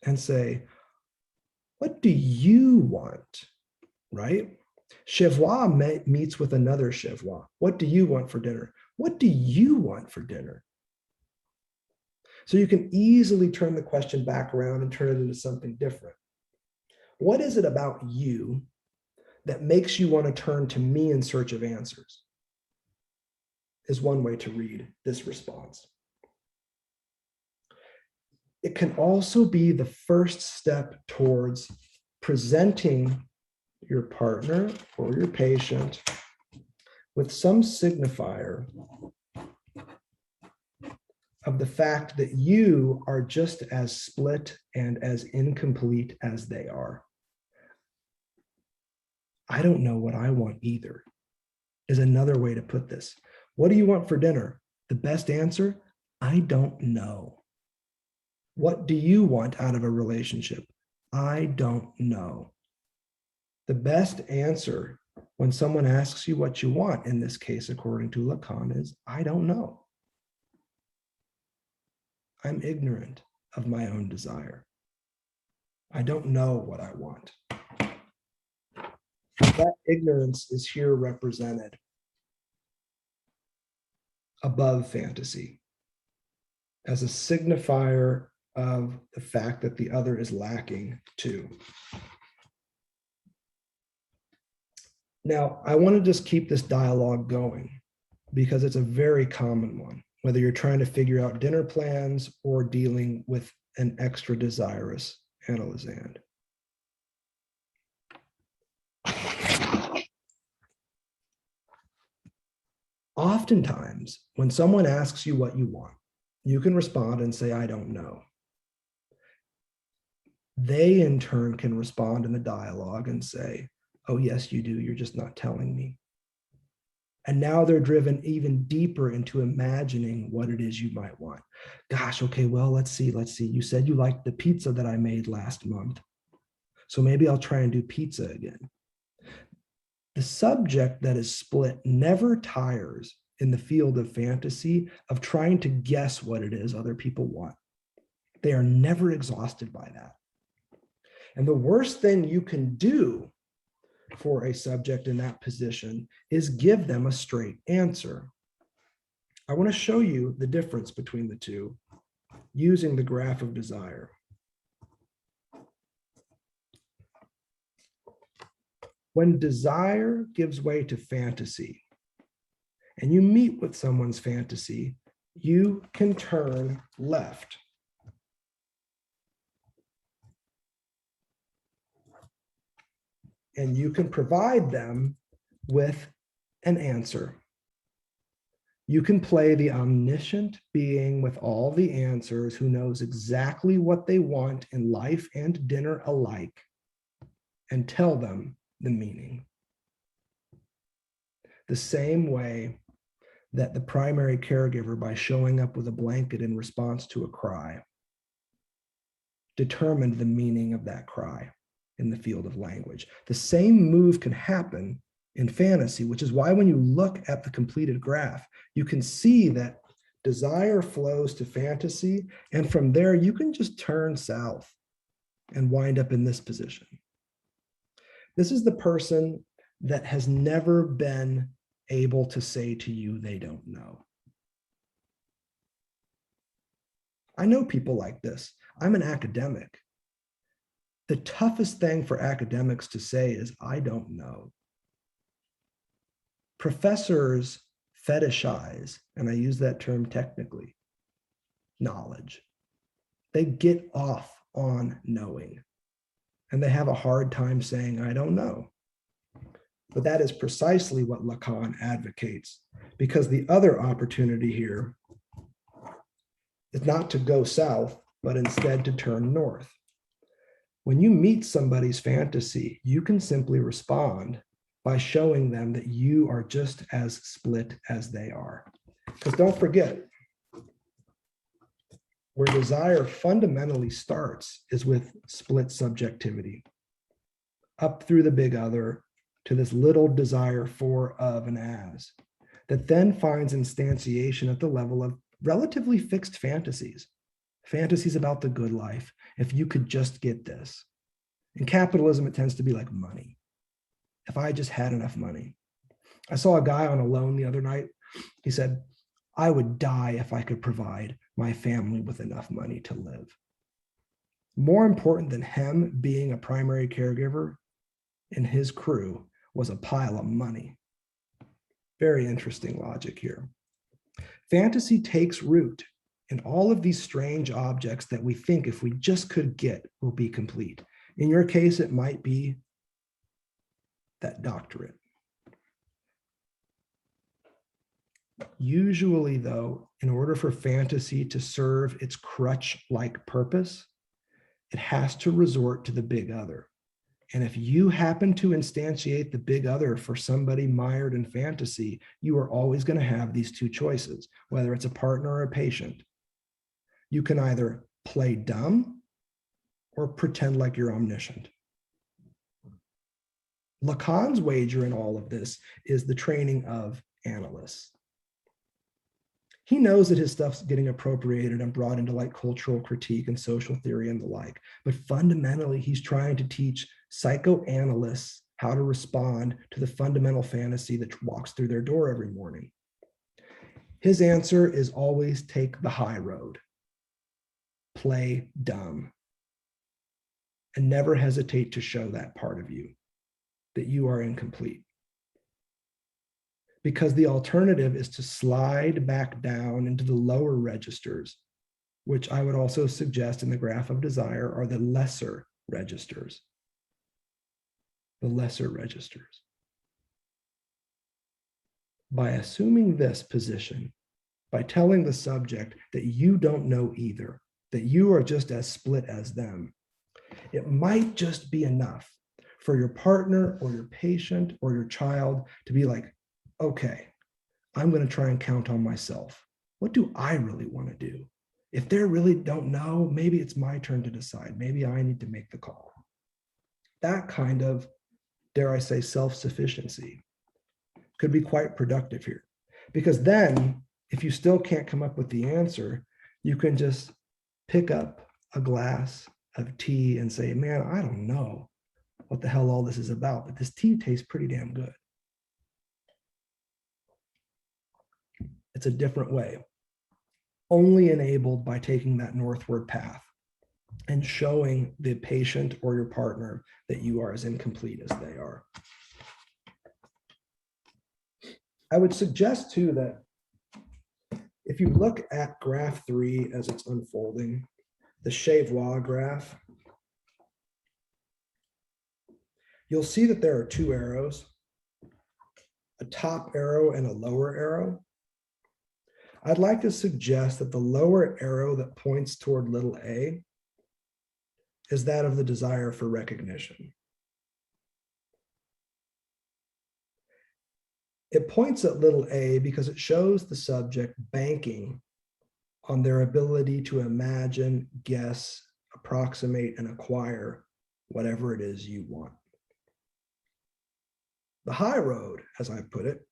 and say, what do you want? Right? Chevois meets with another Chevois. What do you want for dinner? What do you want for dinner? So you can easily turn the question back around and turn it into something different. What is it about you that makes you want to turn to me in search of answers? Is one way to read this response. It can also be the first step towards presenting your partner or your patient with some signifier of the fact that you are just as split and as incomplete as they are. I don't know what I want either, is another way to put this. What do you want for dinner? The best answer, I don't know. What do you want out of a relationship? I don't know. The best answer when someone asks you what you want, in this case, according to Lacan, is I don't know. I'm ignorant of my own desire. I don't know what I want. That ignorance is here represented above fantasy as a signifier of the fact that the other is lacking too. Now, I want to just keep this dialogue going because it's a very common one, whether you're trying to figure out dinner plans or dealing with an extra desirous analysand. Oftentimes, when someone asks you what you want, you can respond and say, I don't know. They, in turn, can respond in the dialogue and say, oh, yes, you do. You're just not telling me. And now they're driven even deeper into imagining what it is you might want. Gosh, okay, well, let's see. You said you liked the pizza that I made last month. So maybe I'll try and do pizza again. The subject that is split never tires in the field of fantasy of trying to guess what it is other people want. They are never exhausted by that. And the worst thing you can do for a subject in that position is give them a straight answer. I want to show you the difference between the two using the graph of desire. When desire gives way to fantasy, and you meet with someone's fantasy, you can turn left. And you can provide them with an answer. You can play the omniscient being with all the answers who knows exactly what they want in life and dinner alike and tell them the meaning. The same way that the primary caregiver, by showing up with a blanket in response to a cry, determined the meaning of that cry in the field of language. The same move can happen in fantasy, which is why when you look at the completed graph, you can see that desire flows to fantasy, and from there you can just turn south and wind up in this position. This is the person that has never been able to say to you they don't know. I know people like this. I'm an academic. The toughest thing for academics to say is, I don't know. Professors fetishize, and I use that term technically, knowledge. They get off on knowing, and they have a hard time saying, I don't know. But that is precisely what Lacan advocates, because the other opportunity here is not to go south, but instead to turn north. When you meet somebody's fantasy, you can simply respond by showing them that you are just as split as they are. Because don't forget, where desire fundamentally starts is with split subjectivity, up through the big other to this little desire for, of, and as, that then finds instantiation at the level of relatively fixed fantasies, fantasies about the good life. If you could just get this. In capitalism, it tends to be like money. If I just had enough money. I saw a guy on a loan the other night. He said, I would die if I could provide my family with enough money to live. More important than him being a primary caregiver in his crew was a pile of money. Very interesting logic here. Fantasy takes root in all of these strange objects that we think if we just could get will be complete. In your case, it might be that doctorate. Usually, though, in order for fantasy to serve its crutch-like purpose, it has to resort to the big other. And if you happen to instantiate the big other for somebody mired in fantasy, you are always going to have these two choices, whether it's a partner or a patient. You can either play dumb or pretend like you're omniscient. Lacan's wager in all of this is the training of analysts. He knows that his stuff's getting appropriated and brought into like cultural critique and social theory and the like, but fundamentally he's trying to teach psychoanalysts how to respond to the fundamental fantasy that walks through their door every morning. His answer is always take the high road, play dumb, and never hesitate to show that part of you, that you are incomplete. Because the alternative is to slide back down into the lower registers, which I would also suggest in the graph of desire are the lesser registers. The lesser registers. By assuming this position, by telling the subject that you don't know either, that you are just as split as them, it might just be enough for your partner or your patient or your child to be like, okay, I'm going to try and count on myself. What do I really want to do? If they really don't know, maybe it's my turn to decide. Maybe I need to make the call. That kind of, dare I say, self-sufficiency could be quite productive here. Because then, if you still can't come up with the answer, you can just pick up a glass of tea and say, man, I don't know what the hell all this is about, but this tea tastes pretty damn good. It's a different way, only enabled by taking that northward path and showing the patient or your partner that you are as incomplete as they are. I would suggest too that if you look at graph 3 as it's unfolding, the Chevois graph, you'll see that there are two arrows, a top arrow and a lower arrow. I'd like to suggest that the lower arrow that points toward little a is that of the desire for recognition. It points at little a because it shows the subject banking on their ability to imagine, guess, approximate, and acquire whatever it is you want. The high road, as I put it,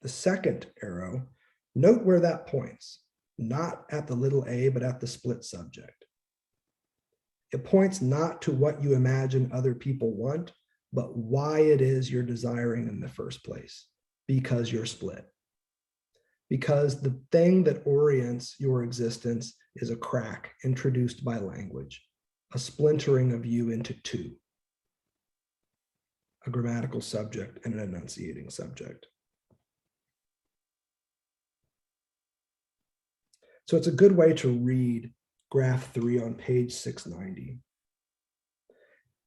the second arrow, note where that points, not at the little a, but at the split subject. It points not to what you imagine other people want, but why it is you're desiring in the first place, because you're split. Because the thing that orients your existence is a crack introduced by language, a splintering of you into two, a grammatical subject and an enunciating subject. So it's a good way to read graph 3 on page 690.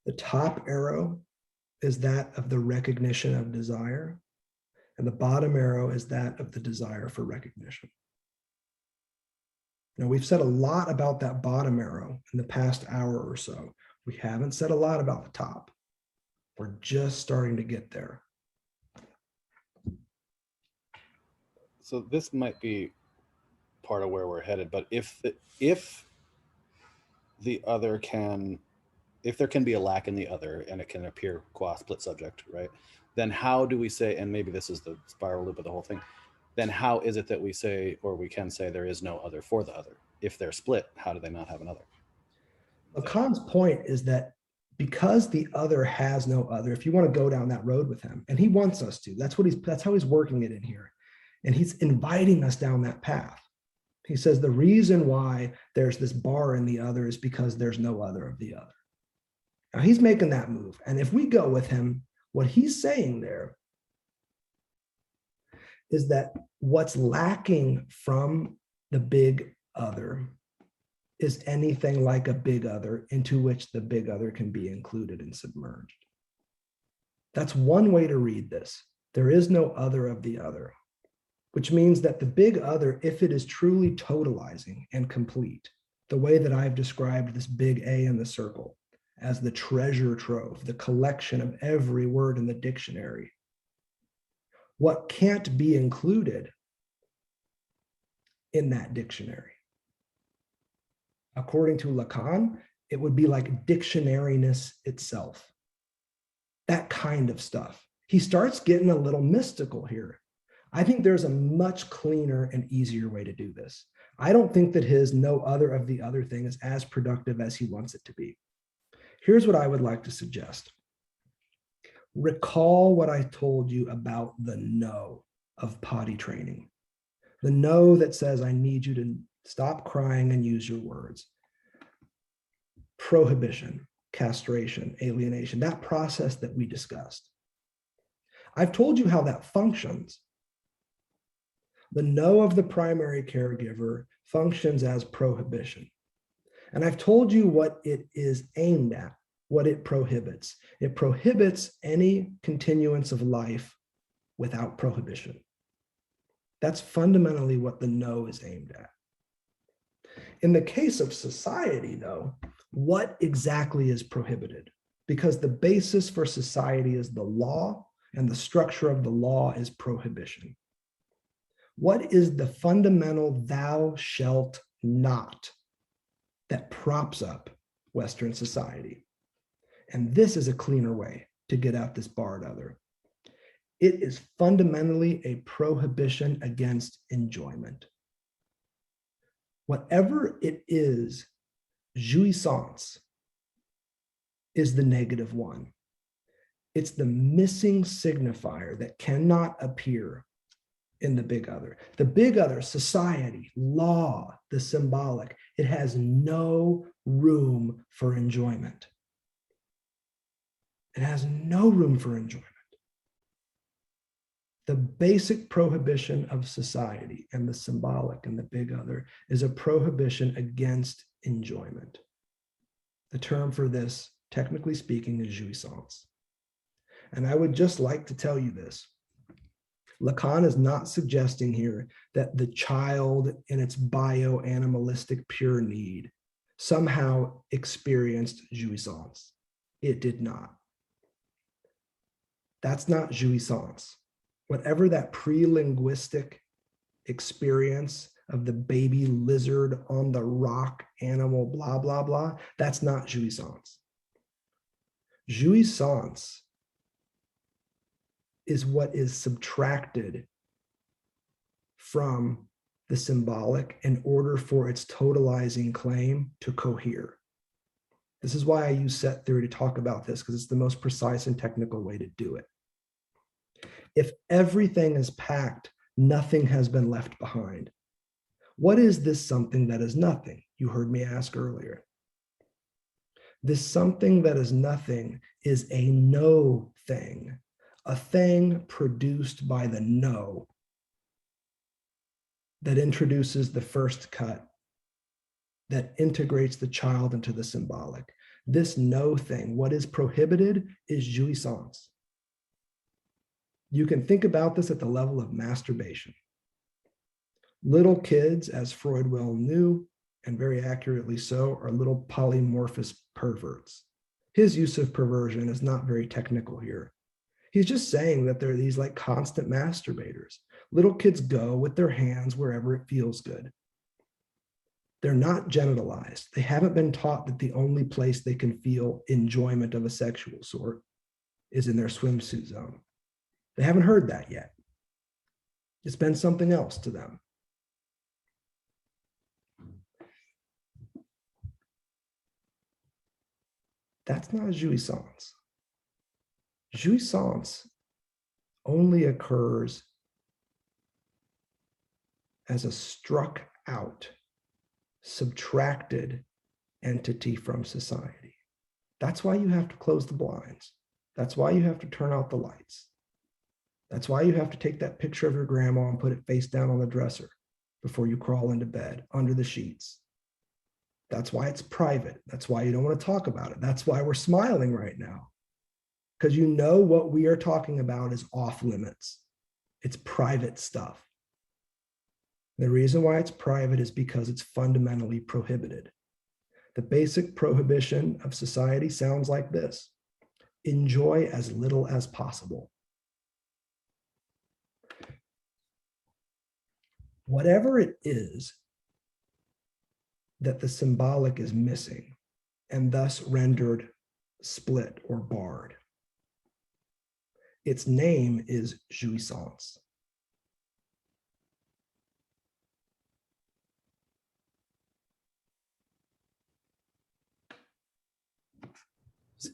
The top arrow is that of the recognition of desire, and the bottom arrow is that of the desire for recognition. Now, we've said a lot about that bottom arrow in the past hour or so. We haven't said a lot about the top. We're just starting to get there. So this might be part of where we're headed, but if the other can, if there can be a lack in the other and it can appear qua split subject, right? then how do we say, and maybe this is the spiral loop of the whole thing, then how is it that we say, or we can say, there is no other for the other? If they're split, how do they not have an other? Lacan's point is that because the other has no other, if you want to go down that road with him, and he wants us to, that's how he's working it in here. And he's inviting us down that path. He says the reason why there's this bar in the other is because there's no other of the other. Now he's making that move. And if we go with him, what he's saying there is that what's lacking from the big other is anything like a big other into which the big other can be included and submerged. That's one way to read this. There is no other of the other, which means that the big other, if it is truly totalizing and complete, the way that I've described this big A in the circle as the treasure trove, the collection of every word in the dictionary, what can't be included in that dictionary? According to Lacan, it would be like dictionariness itself. That kind of stuff. He starts getting a little mystical here. I think there's a much cleaner and easier way to do this. I don't think that his no other of the other thing is as productive as he wants it to be. Here's what I would like to suggest. Recall what I told you about the no of potty training. The no that says, I need you to stop crying and use your words. Prohibition, castration, alienation, that process that we discussed. I've told you how that functions. The no of the primary caregiver functions as prohibition. And I've told you what it is aimed at, what it prohibits. It prohibits any continuance of life without prohibition. That's fundamentally what the no is aimed at. In the case of society, though, what exactly is prohibited? Because the basis for society is the law, and the structure of the law is prohibition. What is the fundamental thou shalt not that props up Western society? And this is a cleaner way to get at this barred other. It is fundamentally a prohibition against enjoyment. Whatever it is, jouissance is the negative one. It's the missing signifier that cannot appear in the big other. The big other, society, law, the symbolic, it has no room for enjoyment. It has no room for enjoyment. The basic prohibition of society and the symbolic and the big other is a prohibition against enjoyment. The term for this, technically speaking, is jouissance. And I would just like to tell you this. Lacan is not suggesting here that the child in its bio-animalistic pure need somehow experienced jouissance. It did not. That's not jouissance. Whatever that pre-linguistic experience of the baby lizard on the rock animal, blah, blah, blah, that's not jouissance. Jouissance is what is subtracted from the symbolic in order for its totalizing claim to cohere. This is why I use set theory to talk about this, because it's the most precise and technical way to do it. If everything is packed, nothing has been left behind. What is this something that is nothing? You heard me ask earlier. This something that is nothing is a no thing, a thing produced by the no that introduces the first cut, that integrates the child into the symbolic. This no thing, what is prohibited, is jouissance. You can think about this at the level of masturbation. Little kids, as Freud well knew, and very accurately so, are little polymorphous perverts. His use of perversion is not very technical here. He's just saying that they're these like constant masturbators. Little kids go with their hands wherever it feels good. They're not genitalized. They haven't been taught that the only place they can feel enjoyment of a sexual sort is in their swimsuit zone. They haven't heard that yet. It's been something else to them. That's not a jouissance. Jouissance only occurs as a struck out, subtracted entity from society. That's why you have to close the blinds. That's why you have to turn out the lights. That's why you have to take that picture of your grandma and put it face down on the dresser before you crawl into bed, under the sheets. That's why it's private. That's why you don't want to talk about it. That's why we're smiling right now. Because you know what we are talking about is off limits. It's private stuff. The reason why it's private is because it's fundamentally prohibited. The basic prohibition of society sounds like this: enjoy as little as possible. Whatever it is that the symbolic is missing and thus rendered split or barred, its name is jouissance.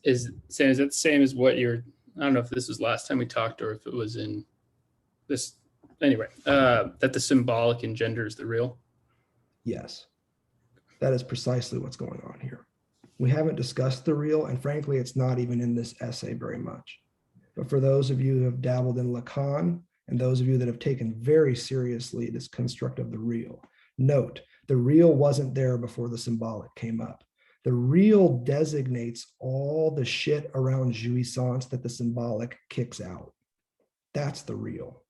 Is that the same as what you're, I don't know if this was last time we talked or if it was in this, anyway, that the symbolic engenders the real? Yes, that is precisely what's going on here. We haven't discussed the real, and frankly, it's not even in this essay very much. But for those of you who have dabbled in Lacan, and those of you that have taken very seriously this construct of the real, note, the real wasn't there before the symbolic came up. The real designates all the shit around jouissance that the symbolic kicks out. That's the real.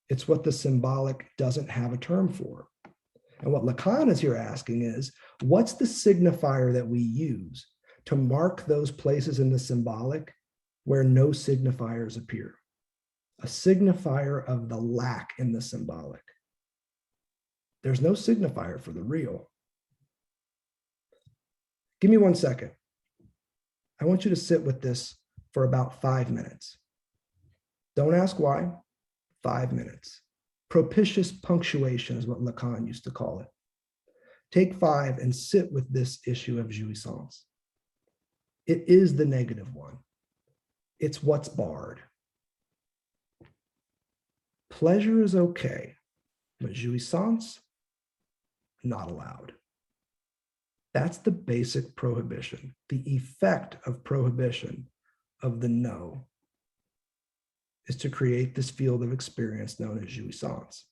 It's what the symbolic doesn't have a term for. And what Lacan is here asking is, what's the signifier that we use to mark those places in the symbolic where no signifiers appear? A signifier of the lack in the symbolic. There's no signifier for the real. Give me 1 second. I want you to sit with this for about 5 minutes. Don't ask why. 5 minutes. Propitious punctuation is what Lacan used to call it. Take 5 and sit with this issue of jouissance. It is the negative one. It's what's barred. Pleasure is okay, but jouissance, not allowed. That's the basic prohibition, the effect of prohibition of the no is to create this field of experience known as jouissance.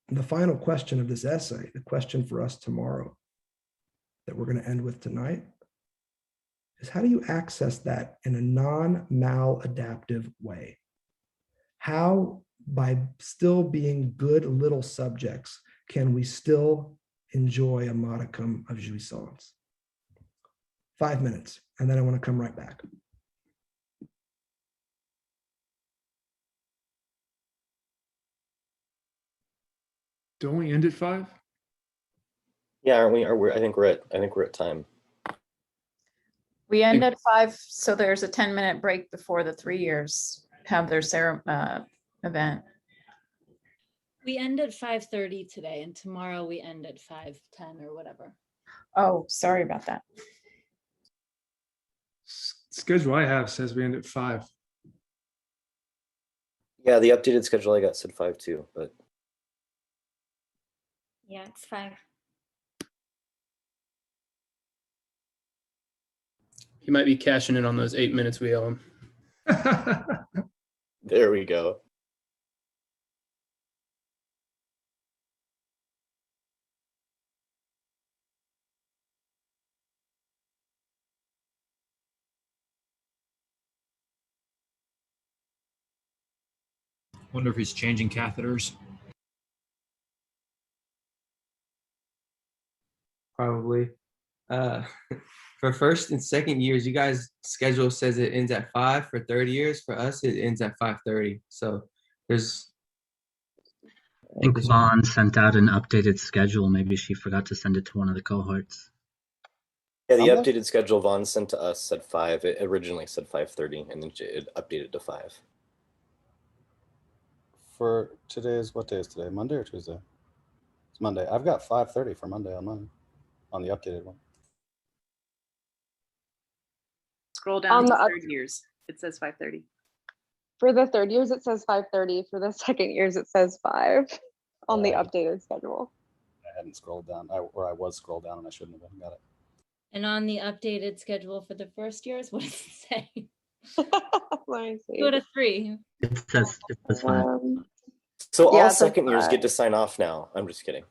And the final question of this essay, the question for us tomorrow that we're going to end with tonight, is how do you access that in a non-maladaptive way? How, by still being good little subjects, can we still enjoy a modicum of jouissance? 5 minutes, and then I want to come right back. Don't we end at 5? Yeah, aren't we? I think we're at time. We end at 5, so there's a 10-minute break before the 3 years have their event. We end at 5:30 today, and tomorrow we end at 5:10 or whatever. Oh, sorry about that. Schedule I have says we end at 5. Yeah, the updated schedule I got said 5 too, but Yeah, it's 5. He might be cashing in on those 8 minutes we owe him. there we go. Wonder if he's changing catheters. Probably. For first and second years, you guys' schedule says it ends at 5. For third years, for us, it ends at 5:30. So there's. I think Vaughn sent out an updated schedule. Maybe she forgot to send it to one of the cohorts. Yeah, the updated schedule Vaughn sent to us said 5. It originally said 5:30, and then it updated to 5. for today's, what day is today? Monday or Tuesday? It's Monday. I've got 5:30 for Monday on mine, on the updated one. Scroll down to third years. It says 5:30. For the third years, it says 5:30. For the second years, it says 5 on the updated schedule. I hadn't scrolled down, or I was scrolled down and I shouldn't have. Got it. And on the updated schedule for the first years, what does it say? Let me see. Go to 3. It says 5. So Yeah, all it says second years 5. get to sign off now. I'm just kidding.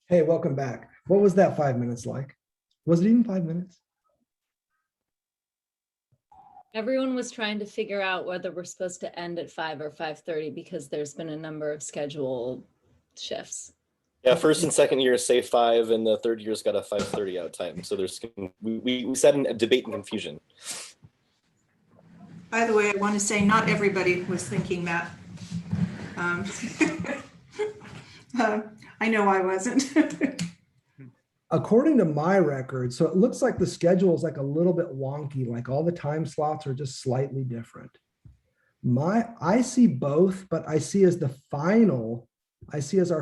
Hey, welcome back. What was that 5 minutes like? Was it even 5 minutes? Everyone was trying to figure out whether we're supposed to end at 5 or 5:30 because there's been a number of schedule shifts. Yeah, first and second years say 5, and the third year's got a 5:30 out time. So there's we sat in a debate and confusion. By the way, I want to say not everybody was thinking that. I know I wasn't. According to my record, so it looks like the schedule is like a little bit wonky, like all the time slots are just slightly different. I see both, but I see as our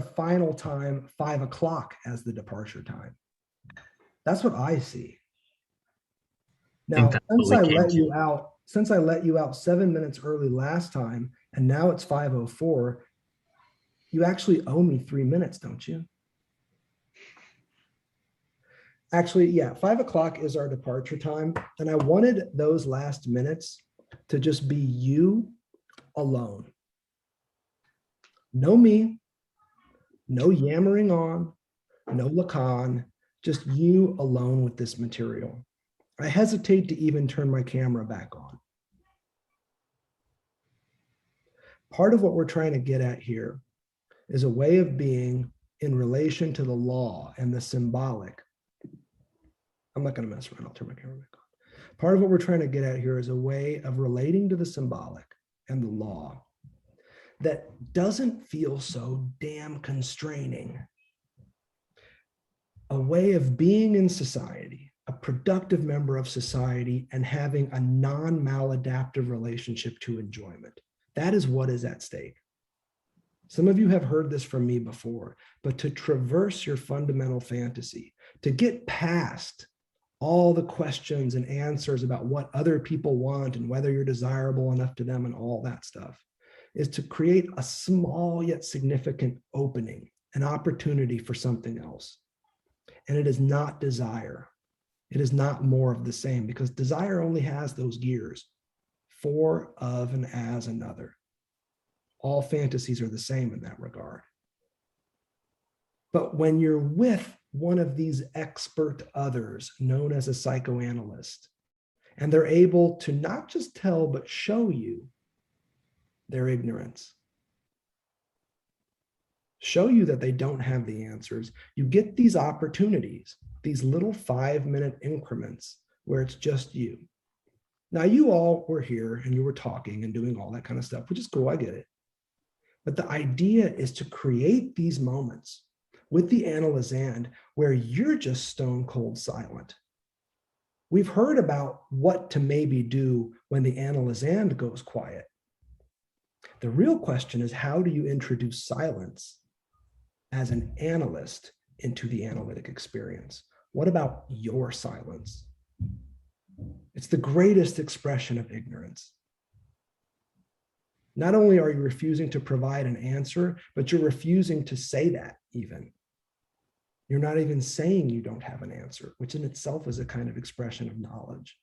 final time, 5 o'clock as the departure time. That's what I see. Now, since I let you out 7 minutes early last time, and now it's 5:04, you actually owe me 3 minutes, don't you? Actually, yeah, 5 o'clock is our departure time. And I wanted those last minutes to just be you alone. No me, no yammering on, no Lacan, just you alone with this material. I hesitate to even turn my camera back on. Part of what we're trying to get at here is a way of being in relation to the law and the symbolic. I'm not going to mess around. I'll turn my camera back on. Part of what we're trying to get at here is a way of relating to the symbolic and the law that doesn't feel so damn constraining. A way of being in society, a productive member of society, and having a non-maladaptive relationship to enjoyment. That is what is at stake. Some of you have heard this from me before, but to traverse your fundamental fantasy, to get past all the questions and answers about what other people want and whether you're desirable enough to them and all that stuff, is to create a small yet significant opening, an opportunity for something else. And it is not desire. It is not more of the same, because desire only has those gears, for, of, and as another. All fantasies are the same in that regard. But when you're with one of these expert others known as a psychoanalyst, and they're able to not just tell, but show you their ignorance, show you that they don't have the answers, you get these opportunities, these little 5-minute increments where it's just you. Now, you all were here and you were talking and doing all that kind of stuff, which is cool, I get it. But the idea is to create these moments with the analysand, where you're just stone cold silent. We've heard about what to maybe do when the analysand goes quiet. The real question is, how do you introduce silence as an analyst into the analytic experience? What about your silence? It's the greatest expression of ignorance. Not only are you refusing to provide an answer, but you're refusing to say that even. You're not even saying you don't have an answer, which in itself is a kind of expression of knowledge.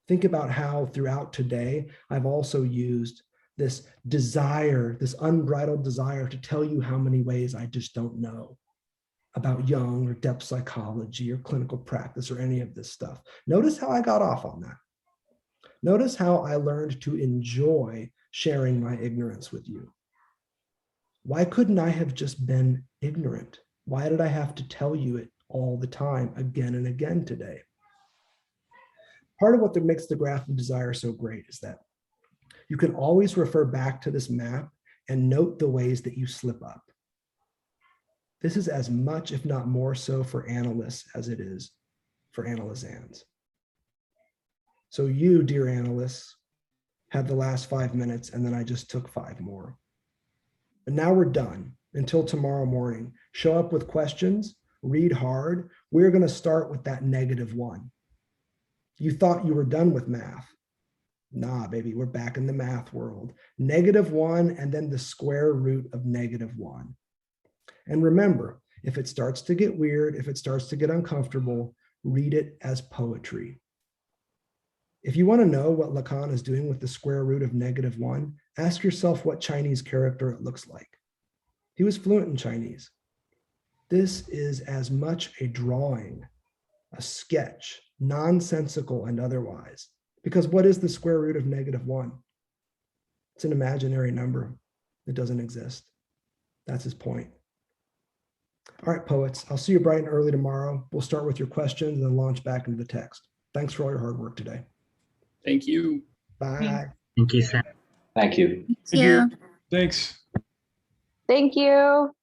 Think about how throughout today, I've also used this desire, this unbridled desire to tell you how many ways I just don't know about Jung or depth psychology or clinical practice or any of this stuff. Notice how I got off on that. Notice how I learned to enjoy sharing my ignorance with you. Why couldn't I have just been ignorant? Why did I have to tell you it all the time, again and again today? Part of what makes the graph of desire so great is that you can always refer back to this map and note the ways that you slip up. This is as much, if not more so, for analysts as it is for analysands. So you, dear analysts, had the last 5 minutes, and then I just took 5 more. But now we're done. Until tomorrow morning, show up with questions, read hard. We're going to start with that -1. You thought you were done with math. Nah, baby, we're back in the math world. -1 and then the square root of -1. And remember, if it starts to get weird, if it starts to get uncomfortable, read it as poetry. If you want to know what Lacan is doing with the square root of -1, ask yourself what Chinese character it looks like. He was fluent in Chinese. This is as much a drawing, a sketch, nonsensical and otherwise. Because what is the square root of -1? It's an imaginary number that doesn't exist. That's his point. All right, poets, I'll see you bright and early tomorrow. We'll start with your questions and then launch back into the text. Thanks for all your hard work today. Thank you. Bye. Thank you, Sam. Thank you. Yeah. Thanks. Thank you.